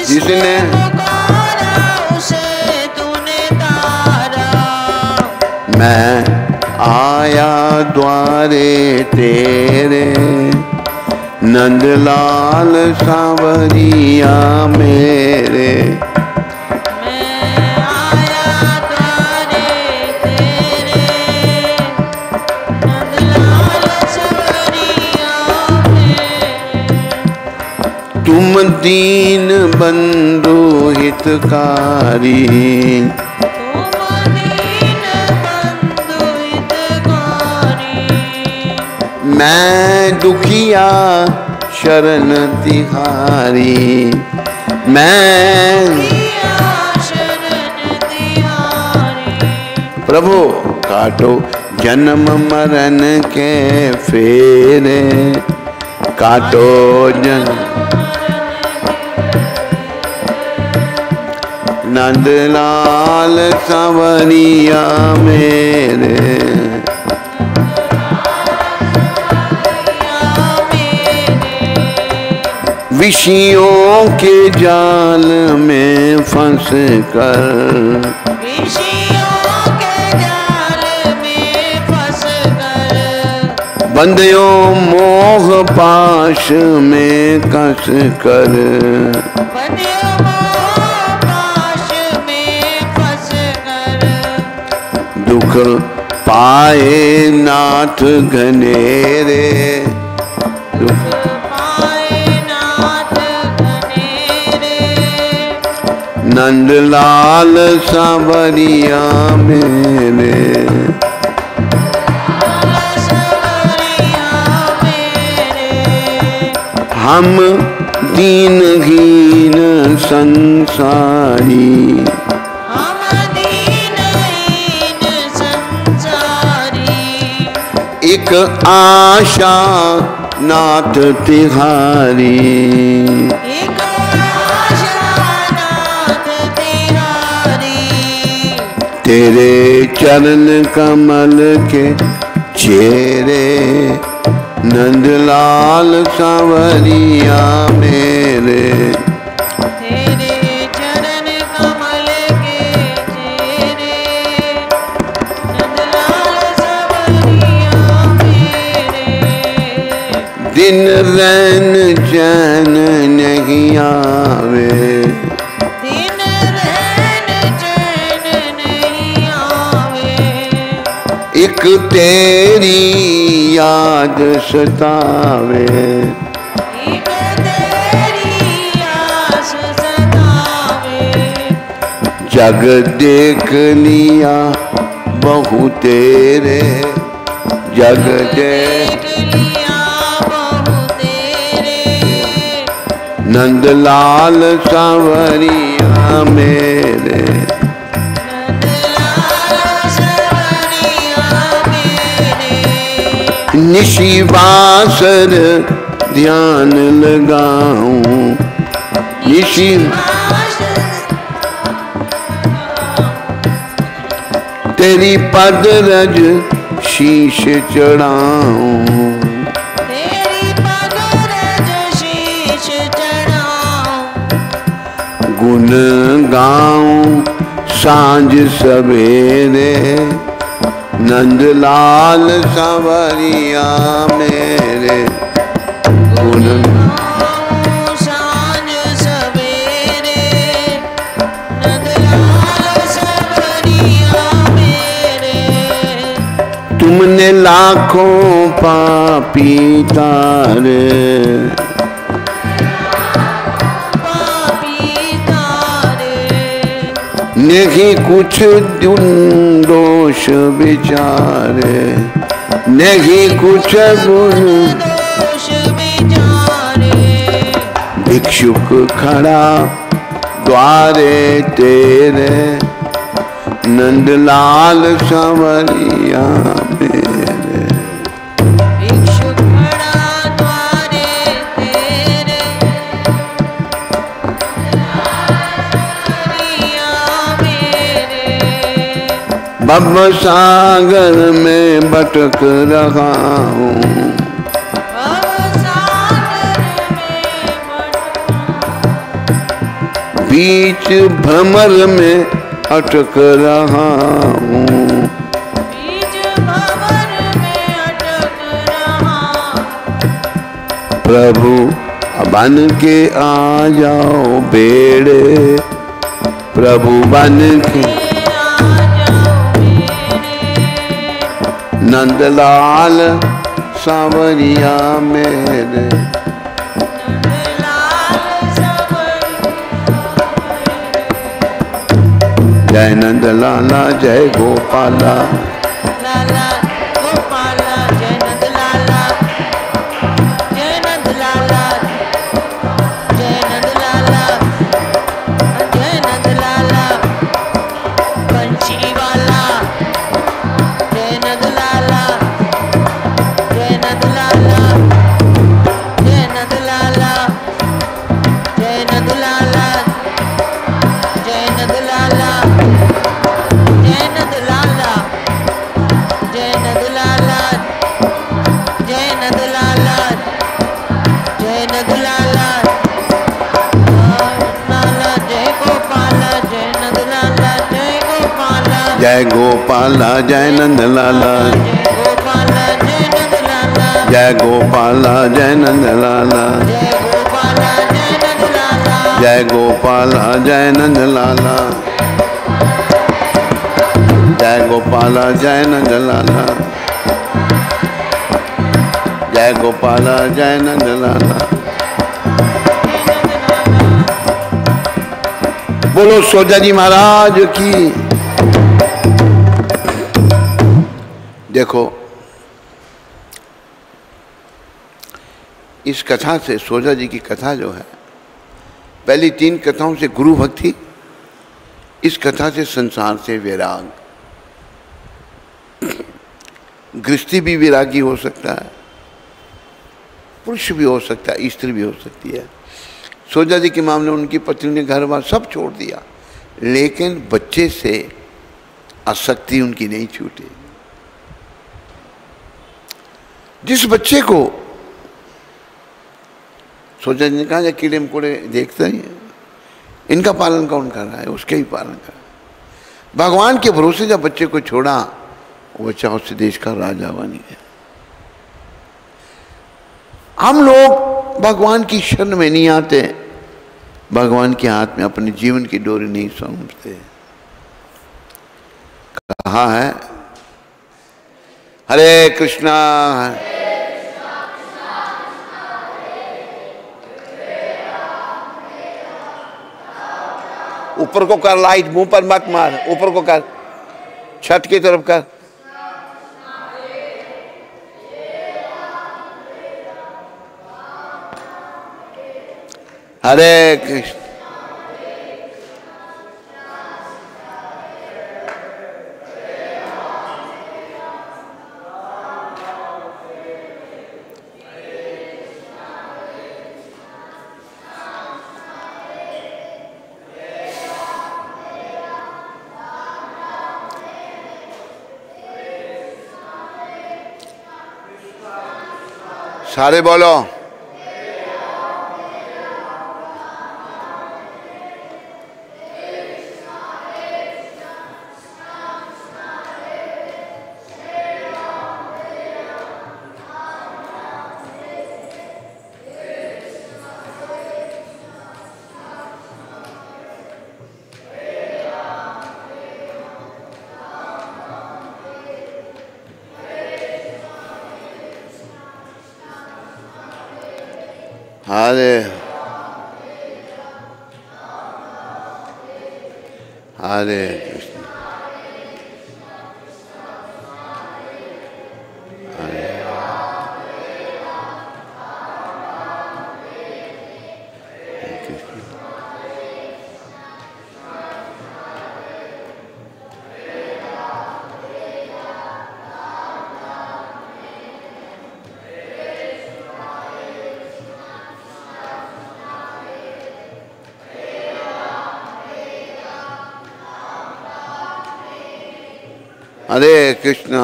जिसने पुकारा उसे तूने तारा। मैं आया द्वारे तेरे, नंदलाल सांवरिया मेरे। मैं आया द्वारे तेरे, नंदलाल सांवरिया मेरे। तुम दीन बंधु हितकारी, तुम दीन बंधु हितकारी। मैं दुखिया शरण तिहारी, मैं शरण तिहारी। प्रभु काटो जन्म मरण के फेरे, काटो जन्म नंदलाल सांवरिया मेरे। विषयों के जाल में फंस कर, विषयों के जाल में फंस कर। बंधियो मोह पाश में कस कर, बंधियो मोह पाश में फंस कर। दुख पाए नाथ घनेरे, दुख नंदलाल सांवरिया मेरे। हम दीनहीन संसारी, हम दीनहीन संसारी। एक आशा नाथ तिहारी, एक आशा नाथ तिहारी। तेरे चरण कमल के चेहरे, नंदलाल सांवरिया मेरे। तेरे चरण कमल के चेहरे, नंदलाल सांवरिया मेरे। दिन रैन चैन नहीं आवे, दिन रैन चैन नहीं आवे। एक तेरी याद सतावे, एक तेरी आस सतावे। जग देख लिया बहु तेरे, जग देख देख लिया बहु तेरे। नंदलाल सांवरिया मेरे। नंदलाल सांवरिया मेरे। निशिवासर ध्यान लगाऊं, निशि तेरी पद रज शीश चढ़ाऊं, तेरी पग रज शीश चढ़ाऊं। गुण गाऊं सांझ सवेरे, नंदलाल सांवरिया मेरे। गुण गाऊं सांझ सवेरे, नंदलाल सांवरिया तुमने लाखों पापी तारे, पापी तारे, नहीं कुछ दोष विचारे, नहीं कुछ गुण दोष विचारे, भिक्षुक खड़ा द्वारे तेरे, नंदलाल संवरिया मेरे। भिक्षुक खड़ा द्वारे तेरे, संवरिया मेरे। भव सागर में भटक रहा हूँ, भवसागर में बीच भंवर में अटक रहा हूँ। बीच भंवर में अटक रहा। प्रभु बन के आ जाओ बेड़े, प्रभु बन के आ जाओ मेरे, नंदलाल सांवरिया मेरे। लाल संवरिया जय नंद लाला जय गोपाला, लाला गोपाला, जय नंद लाला, जय नंद लाला, जय नंद लाला, जय नंद लाला, बंशी वाला, जय नंद लाला, जय नंद लाला, जय नंद लाला, जय नंद लाला, जय नंद लाला, जय नंद लाला, जय नंद लाला, जय नंद लाला, जय नंद लाला, लाला जय गोपाला, जय नंद लाला, जय गोपाला, जय गोपाला जय नंद लाला, जय गोपाला, जय नंद लाला, जय गोपाला जय नंद लाला, जय गोपाला, जय नंद लाला, जय गोपाला जय नंद लाला, जय गोपाला जय नंद लाला। बोलो सोजा जी महाराज की। देखो इस कथा से, सोजा जी की कथा जो है, पहली 3 कथाओं से गुरु भक्ति, इस कथा से संसार से वैराग। गृहस्थी भी विरागी हो सकता है, पुरुष भी हो सकता है, स्त्री भी हो सकती है। सोजा जी के मामले में उनकी पत्नी ने घर बार सब छोड़ दिया, लेकिन बच्चे से आसक्ति उनकी नहीं छूटी। जिस बच्चे को सोचा जी ने कहा, कीड़े मकोड़े देखते ही हैं, इनका पालन कौन कर रहा है, उसके ही पालन कर रहा है। भगवान के भरोसे जब बच्चे को छोड़ा, वो बच्चा उस देश का राजा बन गया। हम लोग भगवान की शरण में नहीं आते, भगवान के हाथ में अपने जीवन की डोरी नहीं सौंपते। कहा है हरे कृष्णा, ऊपर को कर, लाइट मुंह पर मत मार, ऊपर को कर, छत की तरफ कर। हरे कृष्ण। सारे बोलो। हरे हरे कृष्ण हरे हरे कृष्णा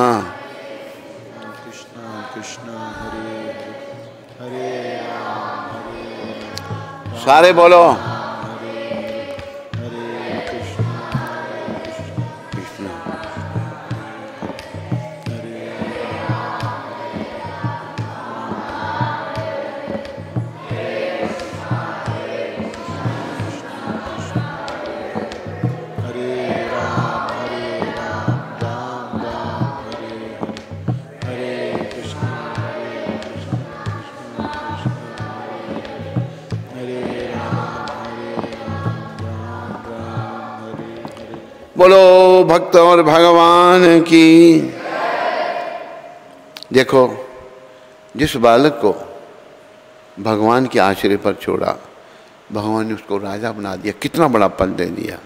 कृष्णा कृष्णा हरे हरे राम सारे बोलो हरे हरे कृष्णा कृष्ण हरे हरे राम राम राम हरे हरे हरे कृष्णा कृष्णा हरे राम राम राम हरे हरे। बोलो भक्त और भगवान की। देखो जिस बालक को भगवान के आश्रय पर छोड़ा, भगवान ने उसको राजा बना दिया, कितना बड़ा पद दे दिया।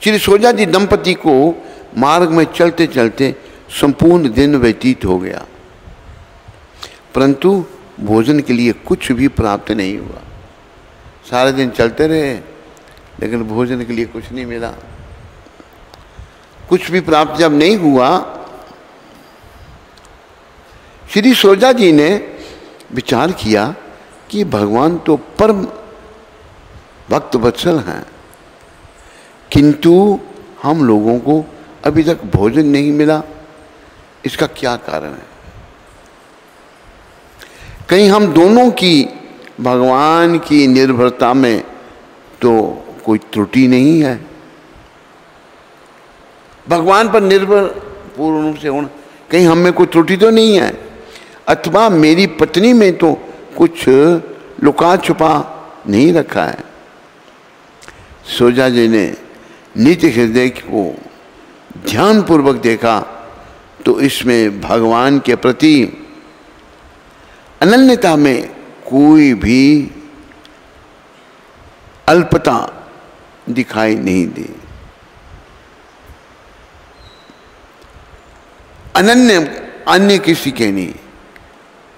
श्री सोजा जी दंपति को मार्ग में चलते चलते संपूर्ण दिन व्यतीत हो गया, परंतु भोजन के लिए कुछ भी प्राप्त नहीं हुआ। सारे दिन चलते रहे लेकिन भोजन के लिए कुछ नहीं मिला। कुछ भी प्राप्त जब नहीं हुआ, श्री सोजा जी ने विचार किया कि भगवान तो परम भक्त वत्सल हैं, किंतु हम लोगों को अभी तक भोजन नहीं मिला, इसका क्या कारण है? कहीं हम दोनों की भगवान की निर्भरता में तो कोई त्रुटि नहीं है? भगवान पर निर्भर पूर्ण रूप से होना, कहीं हम में कोई त्रुटि तो नहीं है? अथवा मेरी पत्नी में तो कुछ लुका छुपा नहीं रखा है? सोजा जी ने निज हृदय को ध्यानपूर्वक देखा तो इसमें भगवान के प्रति अनन्यता में कोई भी अल्पता दिखाई नहीं दी। अनन्य, अन्य किसी के नहीं,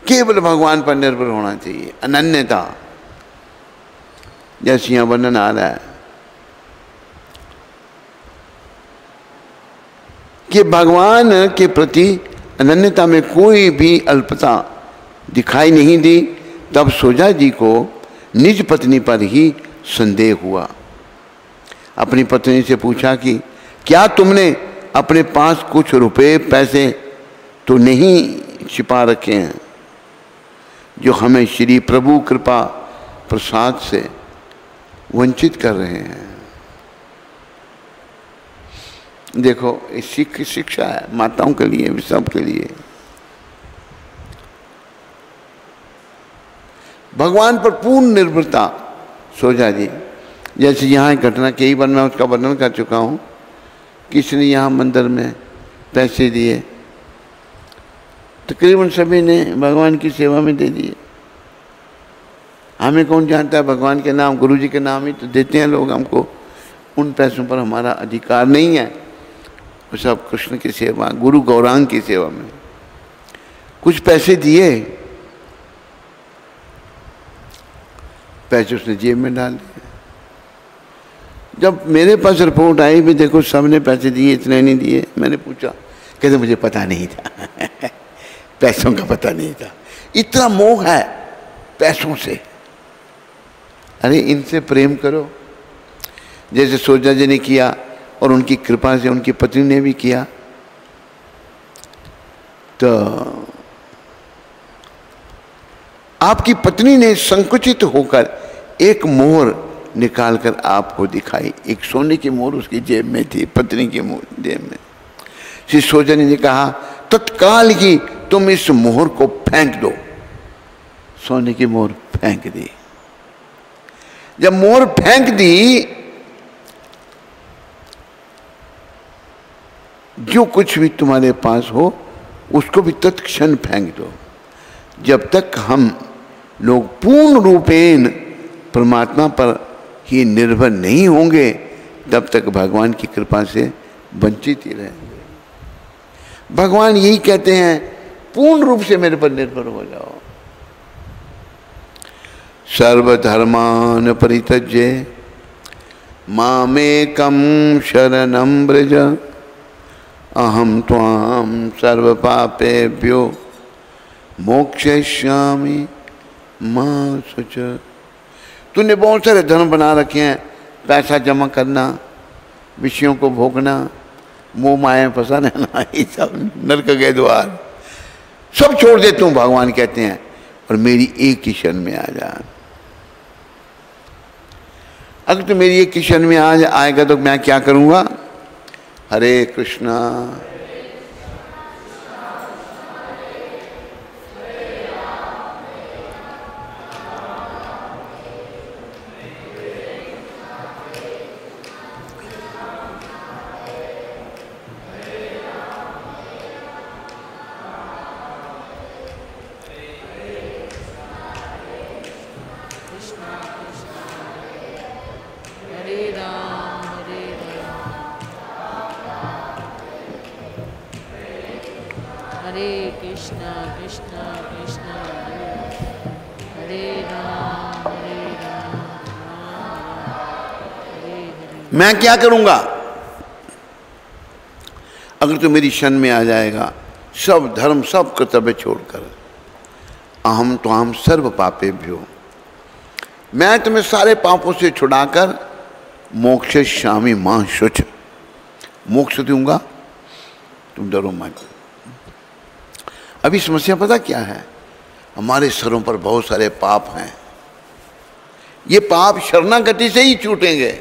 केवल भगवान पर निर्भर होना चाहिए। अनन्यता, जैसे यहां वर्णन आ रहा है कि भगवान के प्रति अनन्यता में कोई भी अल्पता दिखाई नहीं दी। तब सोजा जी को निज पत्नी पर ही संदेह हुआ। अपनी पत्नी से पूछा कि क्या तुमने अपने पास कुछ रुपए पैसे तो नहीं छिपा रखे हैं जो हमें श्री प्रभु कृपा प्रसाद से वंचित कर रहे हैं? देखो ये शिक्षा है माताओं के लिए, सब के लिए। भगवान पर पूर्ण निर्भरता सोजा जी। जैसे यहाँ घटना कई बार मैं उसका वर्णन कर चुका हूँ। किसी ने यहाँ मंदिर में पैसे दिए, तकरीबन सभी ने भगवान की सेवा में दे दिए। हमें कौन जानता है, भगवान के नाम, गुरु जी के नाम ही तो देते हैं लोग हमको। उन पैसों पर हमारा अधिकार नहीं है। वो सब कृष्ण की सेवा, गुरु गौरांग की सेवा में। कुछ पैसे दिए, पैसे उसने जेब में डाल दिए। जब मेरे पास रिपोर्ट आई भी देखो सबने पैसे दिए, इतने नहीं दिए, मैंने पूछा, कहते मुझे पता नहीं था पैसों का पता नहीं था। इतना मोह है पैसों से। अरे इनसे प्रेम करो, जैसे सोजा जी ने किया और उनकी कृपा से उनकी पत्नी ने भी किया। तो आपकी पत्नी ने संकुचित होकर एक मोहर निकालकर आपको दिखाई। एक सोने की मोहर उसकी जेब में थी, पत्नी की जेब में। श्री सोजा जी ने कहा तत्काल ही तुम इस मोहर को फेंक दो। सोने की मोहर फेंक दी। जब मोहर फेंक दी, जो कुछ भी तुम्हारे पास हो उसको भी तत्क्षण फेंक दो। जब तक हम लोग पूर्ण रूपेण परमात्मा पर ही निर्भर नहीं होंगे, तब तक भगवान की कृपा से वंचित ही रहेंगे। भगवान यही कहते हैं, पूर्ण रूप से मेरे पर निर्भर हो जाओ। सर्वधर्मान परित्यज्य मामेकं शरणं व्रज अहम त्वां सर्व पापेभ्यो मोक्षयिष्यामि मा शुच। तूने बहुत सारे धर्म बना रखे हैं, पैसा जमा करना, विषयों को भोगना, मोह माया में फंसा रहना, ये सब नरक के द्वार, सब छोड़ देता हूँ भगवान कहते हैं, और मेरी एक ही शरण में आ जा। अगर तू मेरी एक ही शरण में आएगा तो मैं क्या करूँगा? हरे कृष्णा मैं क्या करूंगा? अगर तू मेरी शरण में आ जाएगा, सब धर्म सब कर्तव्य छोड़कर, अहम त्वाम सर्व पापेभ्यो, मैं तुम्हें सारे पापों से छुड़ाकर मोक्षयिष्यामि मा शुच, मोक्ष दूंगा, तुम डरो मत। अभी समस्या पता क्या है? हमारे सरों पर बहुत सारे पाप हैं। ये पाप शरणागति से ही छूटेंगे।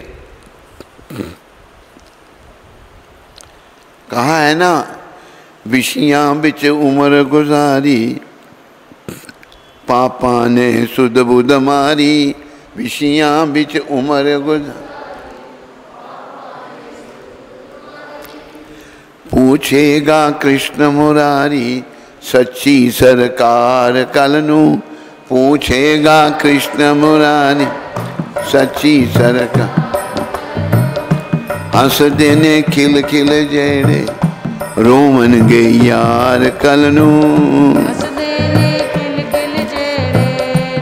कहा है ना, विषयां बिच उम्र गुजारी, पापा ने सुध बुध मारी, विषयां बिच उम्र गुजारी। पूछेगा कृष्ण मुरारी, सच्ची सरकार कलनु, पूछेगा कृष्ण मुरारी, सच्ची सरकार। हंस देने खिल खिल जेड़े, रोमन गे यार कलनु, हंस देने खिल खिल जेड़े,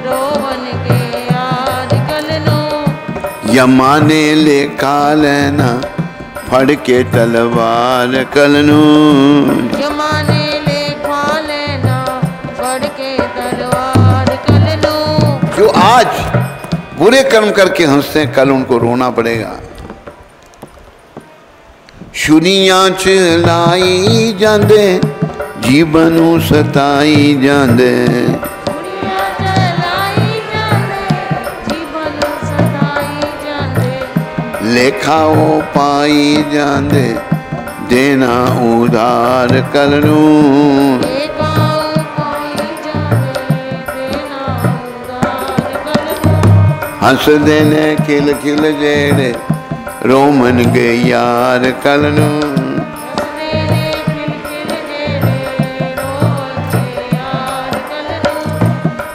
रोमन गे यार कलनु। यमाने लेखा लेना, फड़ के तलवार कलनु, यमाने लेखा लेना, फड़ के तलवार कलनु। जो आज बुरे कर्म करके हंसते हैं, कल उनको रोना पड़ेगा। छुरियां चलाई जांदे, जीवनू सताई जांदे, छुरियां चलाई जांदे, जीवनू सताई जांदे। लेखाओ पाई जांदे, देना उधार कलनू, लेखाओ पाई जांदे, देना उधार कलनु। हंस देने खिल खिल जेड़े, रोमन गे यार कलनु,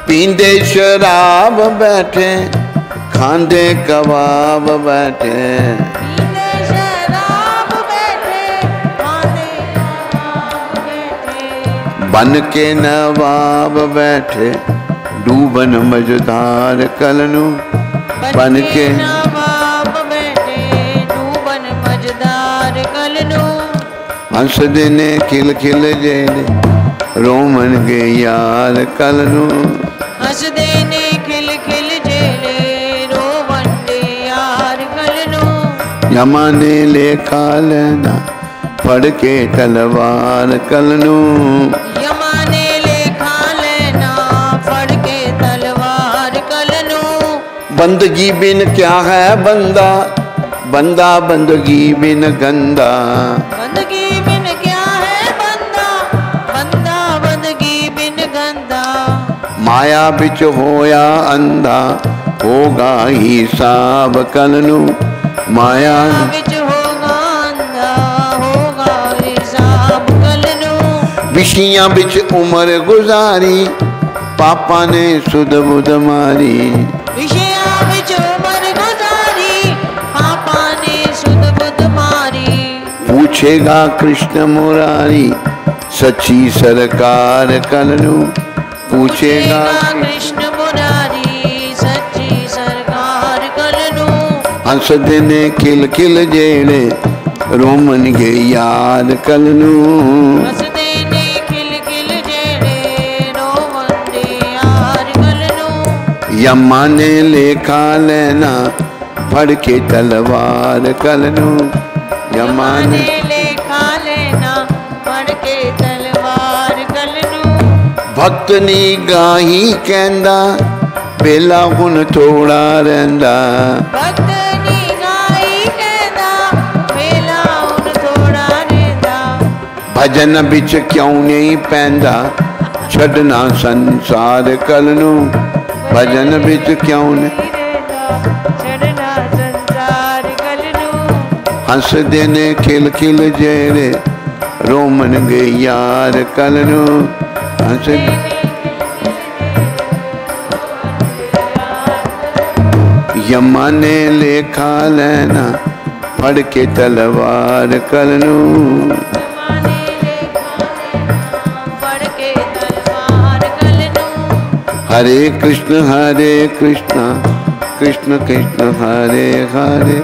पींदे शराब बैठे, खांदे कबाब बैठे, पींदे शराब बैठे, खांदे कबाब बैठे। बन के नवाब बैठे, डूबन मझधार कलनु, बन के नवाब बैठे, डूबन मझधार कलनु। हंस देने खिल खिल जेड़े, रोमन गे यार कलनु, हंस देने खिल खिल जेड़े, रोमन गे यार कलनु। यमाने लेखा लेना, फड़ के तलवार कलनु, यमाने लेखा लेना, फड़ के तलवार कलनु। बंदगी बिन क्या है बंदा, बंदा बंदगी बिन गंदा, बंदगी बिन क्या है बंदा, बंदा बंदगी बिन गंदा। माया बिच होया अंधा होगा हिसाब कलनु माया विच होगा अंधा होगा हिसाब कलनु विशियां बिच उम्र गुजारी पापा ने सुध बुध मारी विषया विच उम्र गुजारी पापा ने सुध बुध मारी पूछेगा कृष्ण मुरारी सच्ची सरकार कलनु पूछेगा कृष्ण मुरारी सच्ची सरकार कलनु हंस देने खिल खिल जेड़े रोमन गे यार कलनु हसदे ने खिल खिल जेड़े रोमन दे यार कलनु यम्मा ने लेखा लेना फड़ के तलवार कलनु यम्मा ने लेखा लेना पढ़ के तलवार कलनु भक्त नी गाही कहंदा बेला हुन थोड़ा रहंदा भक्त नी गाई कहंदा बेला हुन थोड़ा रहंदा भजन बिच क्यों नहीं पैंदा छड़ना संसार कलनु भजन बिच क्यों नहीं चढ़ना संसार कलनु हंस देने खिल खिल जेड़े रोमन गे यार कलनु हंस यम्मा ने लेखा लेना फड़ के तलवार कलनु पढ़ के तलवार कलनु हरे कृष्ण कृष्ण कृष्ण हरे हरे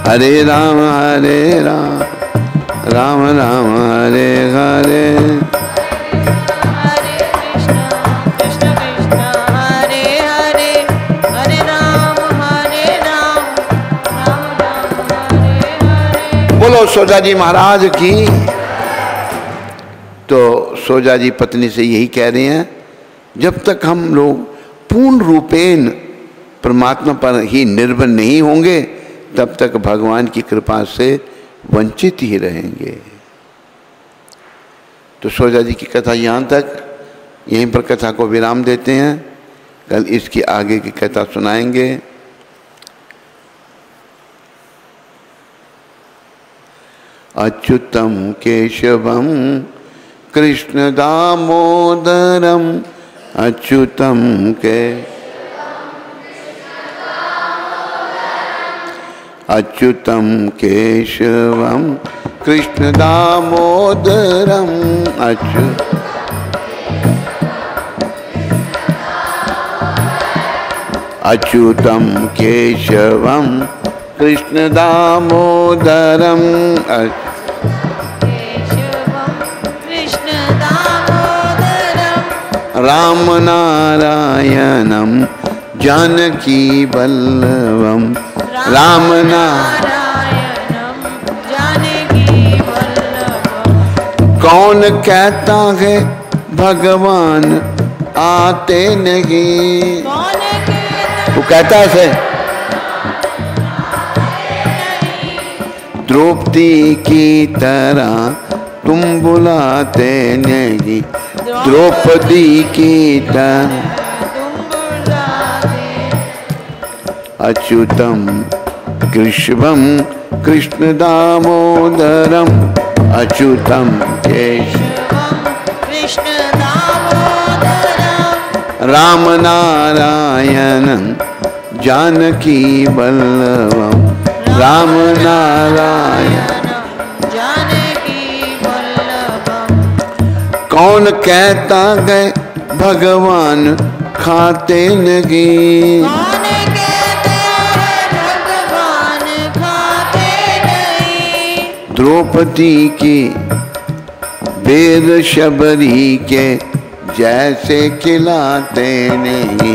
हरे राम राम राम हरे हरे हरे कृष्ण कृष्ण कृष्ण हरे हरे हरे राम राम राम हरे हरे बोलो सोजा जी महाराज की। तो सोजा जी पत्नी से यही कह रहे हैं जब तक हम लोग पूर्ण रूपेण परमात्मा पर ही निर्भर नहीं होंगे तब तक भगवान की कृपा से वंचित ही रहेंगे। तो सोजा जी की कथा यहाँ तक, यहीं पर कथा को विराम देते हैं। कल इसकी आगे की कथा सुनाएंगे। अच्युतम केशवम कृष्ण दामोदरम अच्युतम के अच्युतम केशवम कृष्ण दामोदरम अच्युतम केशवम कृष्ण दामोदरम कृष्ण दामोदरम राम नारायणम जानकी वल्लभम राम नारायणम जानकी वल्लभम कौन कहता है भगवान आते नहीं। कौन कहता तू कहता है द्रौपदी की तरह तुम बुलाते नहीं। द्रौपदी की तरह अच्युतम कृष्णम कृष्ण दामोदरम अच्युतम कृष्ण दामोदरम राम नारायणं जानकी वल्लभम राम नारायण जानकी वल्लभम कौन कहता गए भगवान खाते नहीं। कौन कहते हैं भगवान खाते नहीं। द्रौपदी की वेद शबरी के जैसे खिलाते नहीं।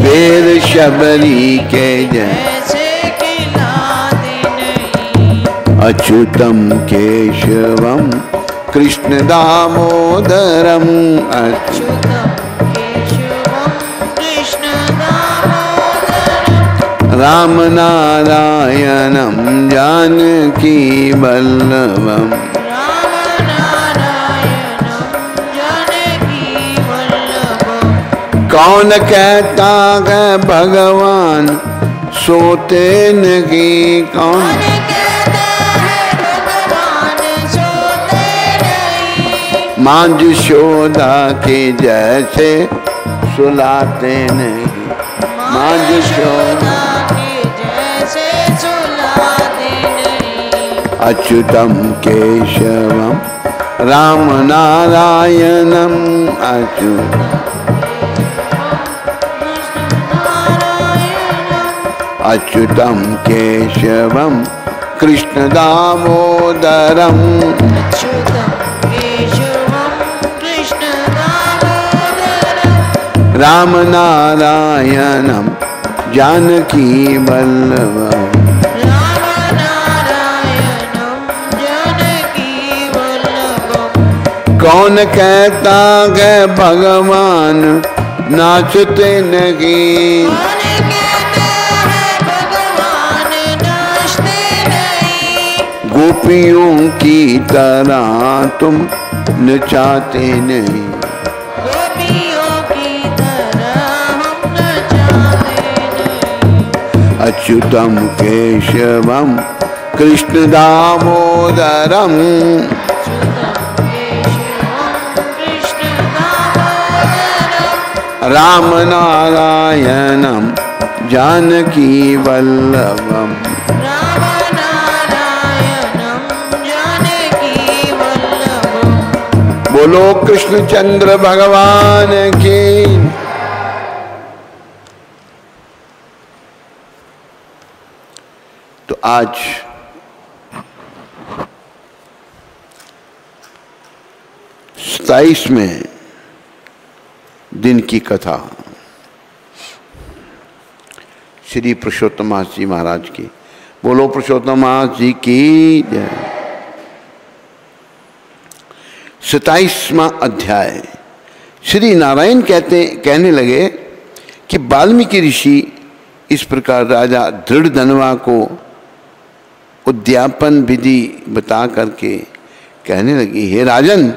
वेद शबरी के ऐसे खिलाते नहीं। अच्युतम केशवम कृष्ण दामोदरम अच्युतम केशवम कृष्ण दामोदरम राम नारायणं जानकी वल्लभम राम नारायणं जानकी वल्लभम कौन कहता है भगवान सोते नहीं, कौन कहता है भगवान सोते नहीं। मां यशोदा के जैसे सुलाते नहीं, मां यशोदा के जैसे सुलाते नहीं। अच्युतम केशवम राम नारायणम, अच्युत अच्युतम केशवम कृष्ण दामोदरम, अच्युतम केशवम कृष्ण दामोदरम। राम नारायणम जानकी वल्लभम, राम नारायणम जानकी वल्लभम। कौन कहता है भगवान नाचते नहीं, कौन कहता है भगवान नाचते नहीं। गोपियों की तरह तुम नचाते नहीं, गोपियों की तरह हम नचाते नहीं। अच्युतम केशवम कृष्ण दामोदरम, कृष्ण दामोदरम। राम नारायणम जानकी वल्लभम। राम नारायणम जानकी वल्लभम। बोलो कृष्णचंद्र भगवान की। तो आज सताइसवें दिन की कथा श्री पुरुषोत्तम जी महाराज की। बोलो पुरुषोत्तम जी की जय। 27वां अध्याय। श्री नारायण कहने लगे कि वाल्मीकि ऋषि इस प्रकार राजा दृढ़धनवा को उद्यापन विधि बता करके कहने लगी, हे राजन,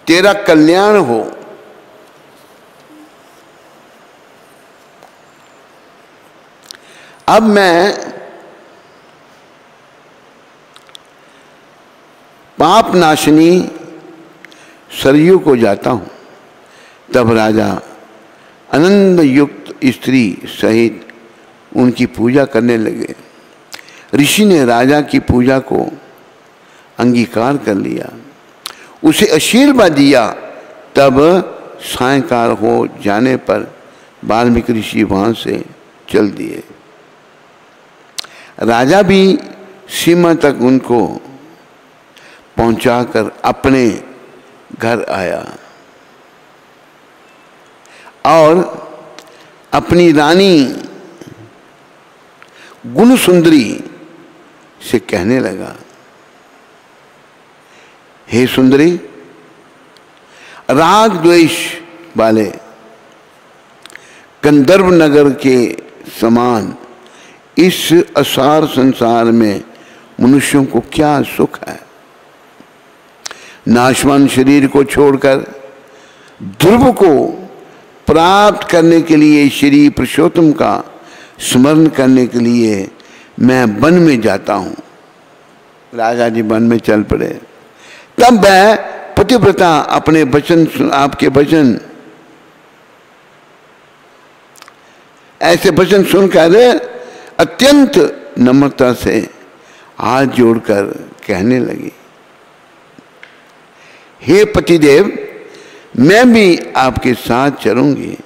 तेरा कल्याण हो। अब मैं पाप नाशिनी सरयू को जाता हूं। तब राजा आनंद युक्त स्त्री सहित उनकी पूजा करने लगे। ऋषि ने राजा की पूजा को अंगीकार कर लिया, उसे आशीर्वाद दिया। तब सायंकाल हो जाने पर वाल्मीकि ऋषि वहां से चल दिए। राजा भी सीमा तक उनको पहुंचाकर अपने घर आया और अपनी रानी गुण सुंदरी से कहने लगा, हे सुंदरी, राग द्वेष वाले गंधर्व नगर के समान इस असार संसार में मनुष्यों को क्या सुख है। नाशवान शरीर को छोड़कर ध्रुव को प्राप्त करने के लिए श्री पुरुषोत्तम का स्मरण करने के लिए मैं वन में जाता हूं। राजा जी वन में चल पड़े। तब वह पतिव्रता अपने वचन, आपके वचन, ऐसे वचन सुनकर अत्यंत नम्रता से हाथ जोड़कर कहने लगी, हे पतिदेव, मैं भी आपके साथ चलूंगी।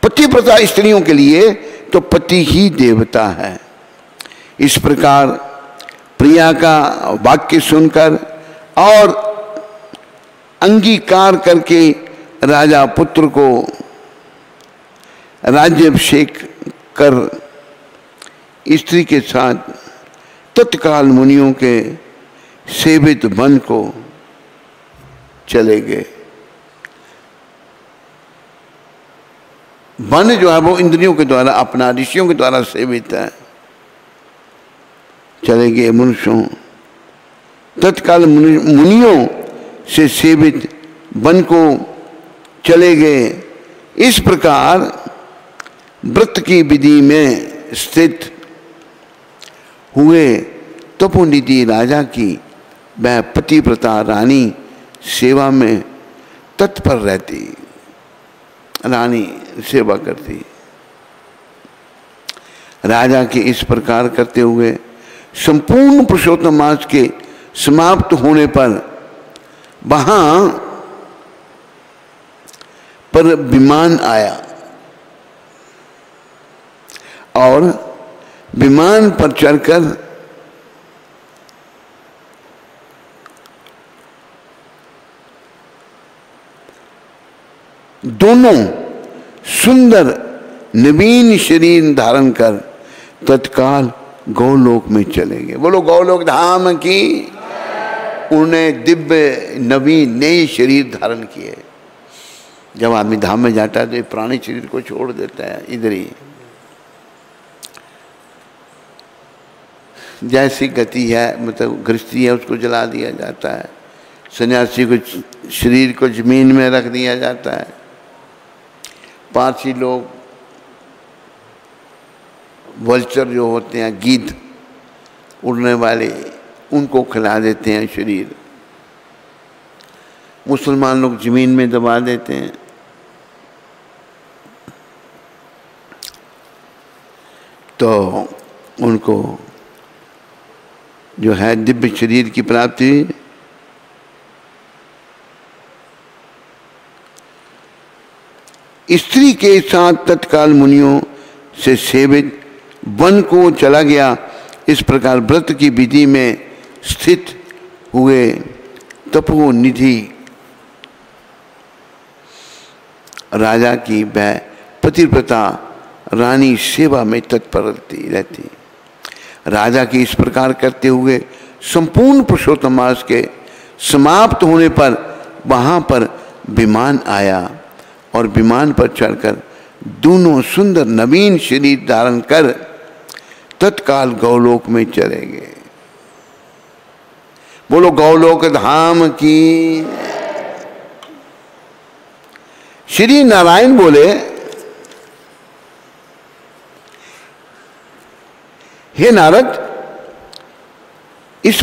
पतिव्रता स्त्रियों के लिए तो पति ही देवता है। इस प्रकार प्रिया का वाक्य सुनकर और अंगीकार करके राजा पुत्र को राज्याभिषेक कर स्त्री के साथ तत्काल मुनियों के सेवित वन को चले गए। वन जो है वो इंद्रियों के द्वारा, अपना ऋषियों के द्वारा सेवित है। चले गए मनुष्यों, तत्काल मुनियों से सेवित वन को चले गए। इस प्रकार व्रत की विधि में स्थित हुए तपोनिधि राजा की वह पतिव्रता रानी सेवा में तत्पर रहती, रानी सेवा करती। राजा के इस प्रकार करते हुए संपूर्ण पुरुषोत्तम मास के समाप्त होने पर वहां पर विमान आया और विमान पर चढ़कर दोनों सुंदर नवीन शरीर धारण कर तत्काल गौलोक में चले गए। बोलो गौलोक धाम की। उन्हें दिव्य नवीन नए शरीर धारण किए। जब आदमी धाम में जाता है तो ये पुराने शरीर को छोड़ देता है इधर ही। जैसी गति है, मतलब गृहस्थी है, उसको जला दिया जाता है। सन्यासी को शरीर को जमीन में रख दिया जाता है। पारसी लोग वल्चर जो होते हैं, गीद उड़ने वाले, उनको खिला देते हैं शरीर। मुसलमान लोग जमीन में दबा देते हैं। तो उनको जो है दिव्य शरीर की प्राप्ति स्त्री के साथ तत्काल मुनियों से सेवित वन को चला गया। इस प्रकार व्रत की विधि में स्थित हुए तपोनिधि राजा की वह पतिव्रता रानी सेवा में तत्पर रहती। राजा की इस प्रकार करते हुए संपूर्ण पुरुषोत्तम मास के समाप्त होने पर वहां पर विमान आया और विमान पर चढ़कर दोनों सुंदर नवीन शरीर धारण कर तत्काल गौलोक में चले गए। बोलो गौलोक धाम की। श्री नारायण बोले, हे नारद, इस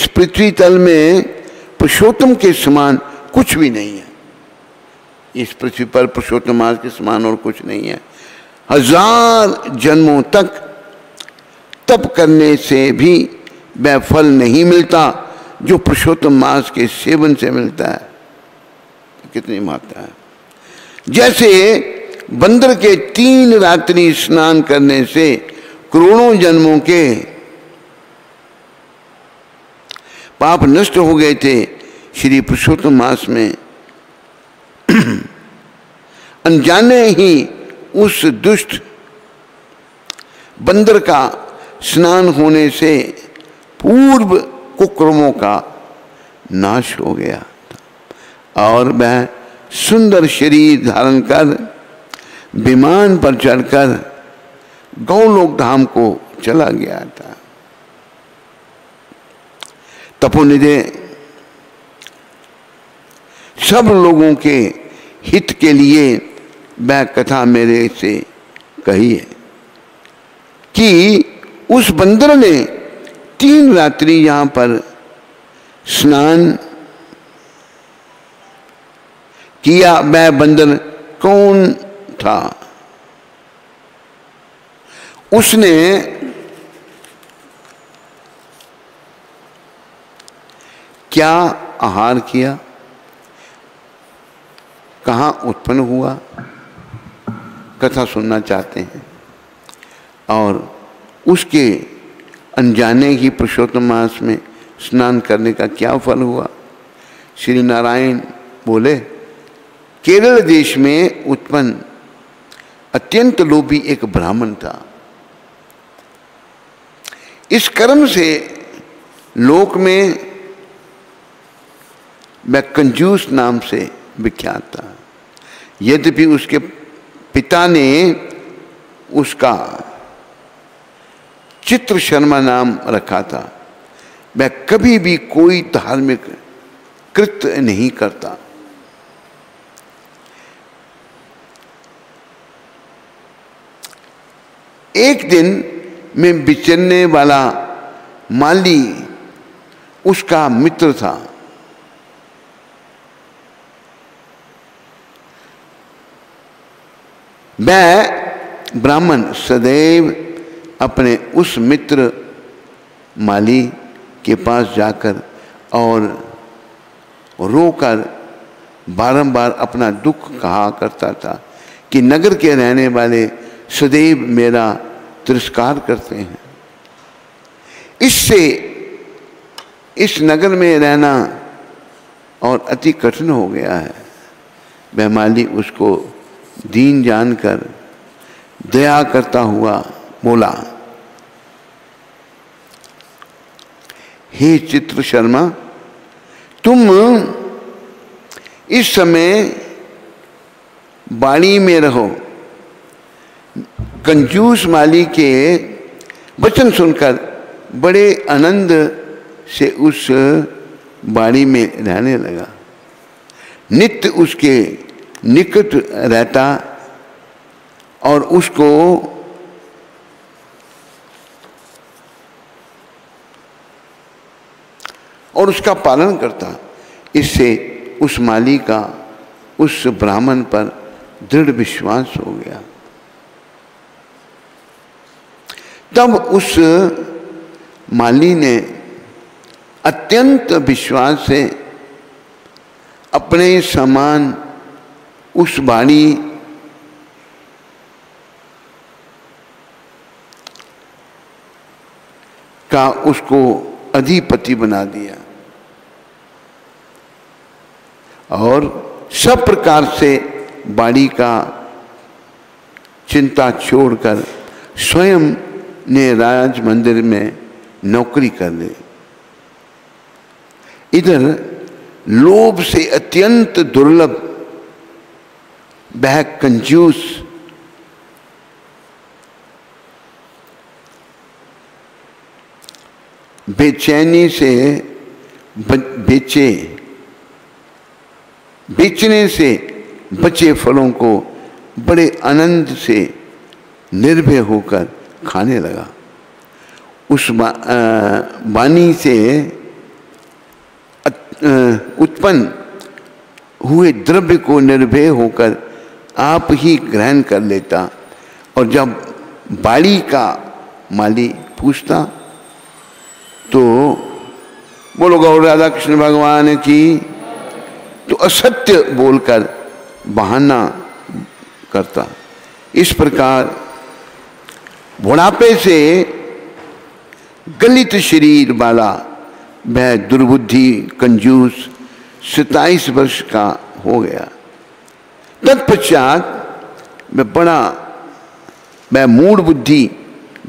पृथ्वी तल में पुरुषोत्तम के समान कुछ भी नहीं है। इस पृथ्वी पर पुरुषोत्तम मास के समान और कुछ नहीं है। 1000 जन्मों तक तप करने से भी वह फल नहीं मिलता जो पुरुषोत्तम मास के सेवन से मिलता है। कितनी मात्रा है। जैसे बंदर के 3 रात्रि स्नान करने से करोड़ों जन्मों के पाप नष्ट हो गए थे, श्री पुरुषोत्तम मास में अनजाने ही उस दुष्ट बंदर का स्नान होने से पूर्व कुकर्मों का नाश हो गया और वह सुंदर शरीर धारण कर विमान पर चढ़कर गौलोक धाम को चला गया था। तपोनिधि सब लोगों के हित के लिए वह कथा मेरे से कही है कि उस बंदर ने 3 रात्रि यहां पर स्नान किया। वह बंदर कौन था? उसने क्या आहार किया, कहाँ उत्पन्न हुआ, कथा सुनना चाहते हैं। और उसके अनजाने ही पुरुषोत्तम मास में स्नान करने का क्या फल हुआ। श्री नारायण बोले, केरल देश में उत्पन्न अत्यंत लोभी एक ब्राह्मण था। इस कर्म से लोक में वह कंजूस नाम से विख्यात था। यद्यपि उसके पिता ने उसका चित्र शर्मा नाम रखा था, वह कभी भी कोई धार्मिक कृत्य नहीं करता। एक दिन में बिचरने वाला माली उसका मित्र था। वह ब्राह्मण सदैव अपने उस मित्र माली के पास जाकर और रोकर बारंबार अपना दुख कहा करता था कि नगर के रहने वाले सदैव मेरा तिरस्कार करते हैं, इससे इस नगर में रहना और अति कठिन हो गया है। वह माली उसको दीन जानकर दया करता हुआ बोला, हे चित्र शर्मा, तुम इस समय बाड़ी में रहो। कंजूस माली के वचन सुनकर बड़े आनंद से उस बाड़ी में रहने लगा। नित्य उसके निकट रहता और उसको और उसका पालन करता। इससे उस माली का उस ब्राह्मण पर दृढ़ विश्वास हो गया। तब उस माली ने अत्यंत विश्वास से अपने समान उस बाड़ी का उसको अधिपति बना दिया और सब प्रकार से बाड़ी का चिंता छोड़कर स्वयं ने राज मंदिर में नौकरी कर ली। इधर लोभ से अत्यंत दुर्लभ वह कंजूस बेचैनी से बेचने से बचे फलों को बड़े आनंद से निर्भय होकर खाने लगा। उस वाणी से उत्पन्न हुए द्रव्य को निर्भय होकर आप ही ग्रहण कर लेता और जब बाड़ी का माली पूछता तो बोलो गौर राधा कृष्ण भगवान की, तो असत्य बोलकर बहाना करता। इस प्रकार बुढ़ापे से गलित शरीर वाला वह दुर्बुद्धि कंजूस 27 वर्ष का हो गया। तत्पश्चात वह मूढ़ बुद्धि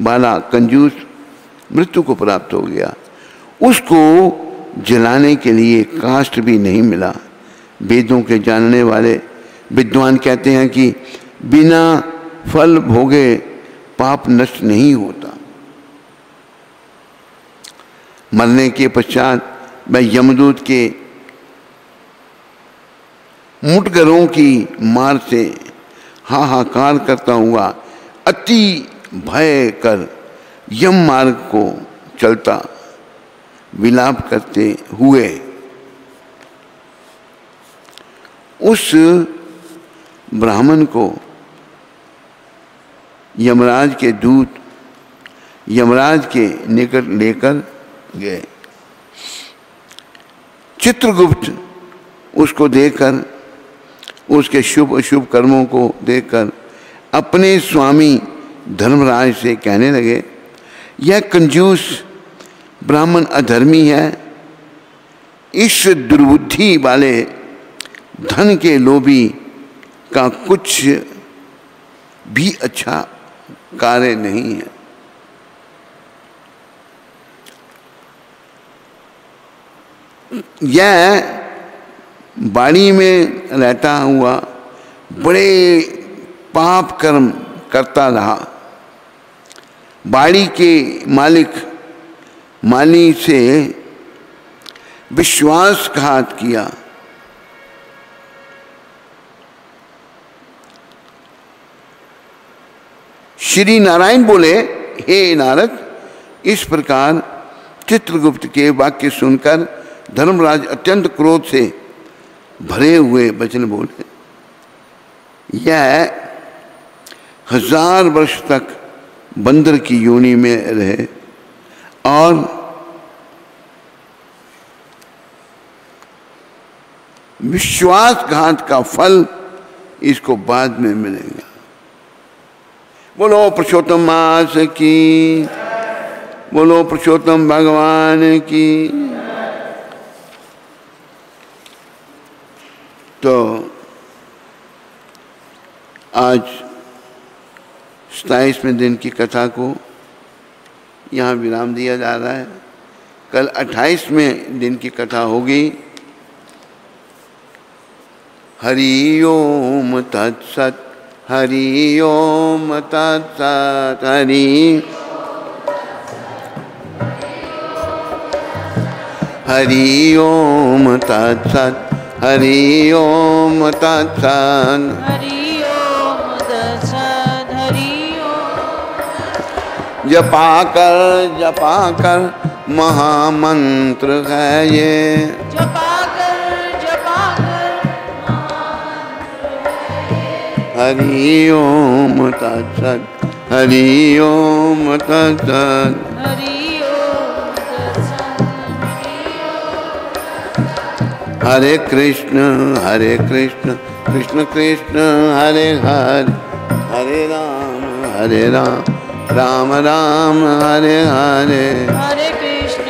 वाला कंजूस मृत्यु को प्राप्त हो गया। उसको जलाने के लिए काष्ठ भी नहीं मिला। वेदों के जानने वाले विद्वान कहते हैं कि बिना फल भोगे पाप नष्ट नहीं होता। मरने के पश्चात वह यमदूत के मुटगरों की मार से हाहाकार करता हुआ अति भय कर यम मार्ग को चलता, विलाप करते हुए उस ब्राह्मण को यमराज के दूत यमराज के निकट लेकर गए। चित्रगुप्त उसको देखकर, उसके शुभ अशुभ कर्मों को देखकर अपने स्वामी धर्मराज से कहने लगे, यह कंजूस ब्राह्मण अधर्मी है। इस दुर्बुद्धि वाले धन के लोभी का कुछ भी अच्छा कार्य नहीं है। यह बाड़ी में रहता हुआ बड़े पाप कर्म करता रहा। बाड़ी के मालिक माली से विश्वासघात किया। श्री नारायण बोले, हे नारद, इस प्रकार चित्रगुप्त के वाक्य सुनकर धर्मराज अत्यंत क्रोध से भरे हुए वचन बोले, यह 1000 वर्ष तक बंदर की योनि में रहे और विश्वासघात का फल इसको बाद में मिलेगा। बोलो पुरुषोत्तम मास की, बोलो पुरुषोत्तम भगवान की। तो आज 27वें दिन की कथा को यहाँ विराम दिया जा रहा है। कल 28वें दिन की कथा होगी। हरि ओम तत्सत, हरि ओम तत्सत, हरि ओम तत्सत, हरि ओम तत्सत, हरि ओम तत्सत, हरि ओम। जपा कर महामंत्र है ये, जपा कर हरि ओम तत्सत, हरि ओम तत्सत। हरि ओम तत्सत। हरे कृष्ण कृष्ण कृष्ण हरे हरे, हरे राम राम राम हरे हरे। हरे कृष्ण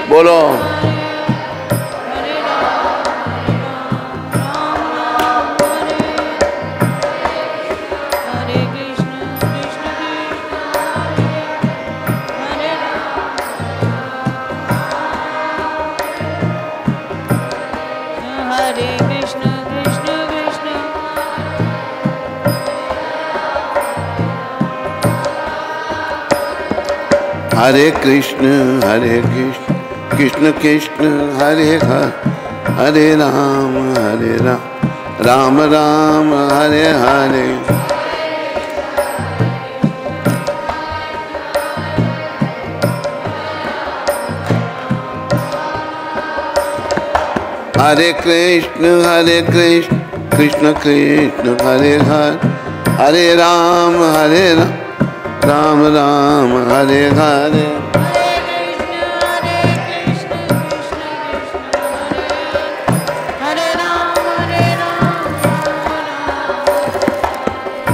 बोलो हरे राम राम राम हरे हरे, कृष्ण कृष्ण हरे राम, हरे कृष्ण कृष्ण कृष्ण हरे कृष्ण कृष्ण कृष्ण हरे हरे, हरे राम राम राम हरे हरे। हरे कृष्ण कृष्ण कृष्ण हरे हरे, हरे राम राम राम हरे हरे।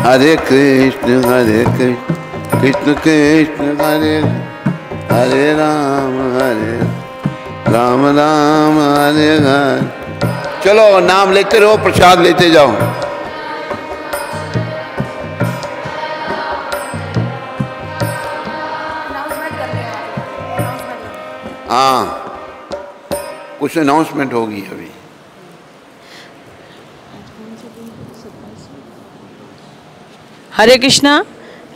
हरे कृष्ण कृष्ण कृष्ण हरे, हरे राम राम हरे हरे। चलो नाम लेते रहो, प्रसाद लेते जाओ। हाँ, कुछ अनाउंसमेंट होगी अभी। हरे कृष्णा।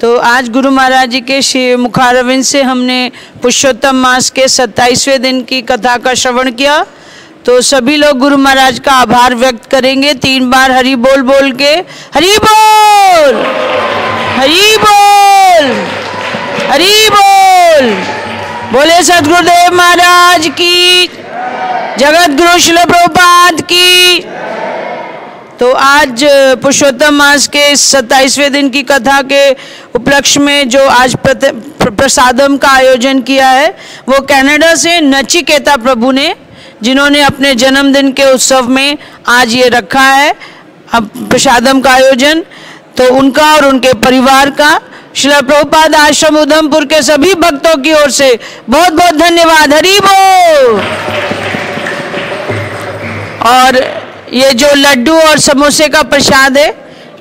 तो आज गुरु महाराज जी के श्री मुखारविंद से हमने पुरुषोत्तम मास के 27वें दिन की कथा का श्रवण किया। तो सभी लोग गुरु महाराज का आभार व्यक्त करेंगे 3 बार हरि बोल बोल के। हरि बोल, हरि बोल, हरि बोल। बोले सद्गुरुदेव महाराज की, जगत गुरु श्रील प्रभुपाद की। तो आज पुरुषोत्तम मास के 27वें दिन की कथा के उपलक्ष्य में जो आज प्रसादम का आयोजन किया है, वो कनाडा से नचिकेता प्रभु ने, जिन्होंने अपने जन्मदिन के उत्सव में आज ये रखा है अब प्रसादम का आयोजन। तो उनका और उनके परिवार का श्रील प्रभुपाद आश्रम उधमपुर के सभी भक्तों की ओर से बहुत बहुत धन्यवाद। हरि बोल। और ये जो लड्डू और समोसे का प्रसाद है,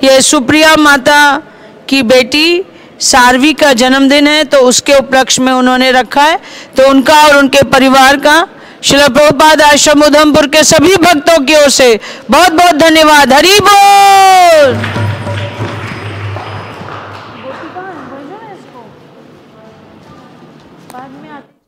ये सुप्रिया माता की बेटी सारवी का जन्मदिन है, तो उसके उपलक्ष्य में उन्होंने रखा है। तो उनका और उनके परिवार का श्रील प्रभुपाद आश्रम उधमपुर के सभी भक्तों की ओर से बहुत बहुत धन्यवाद। हरि बोल। बाद में आते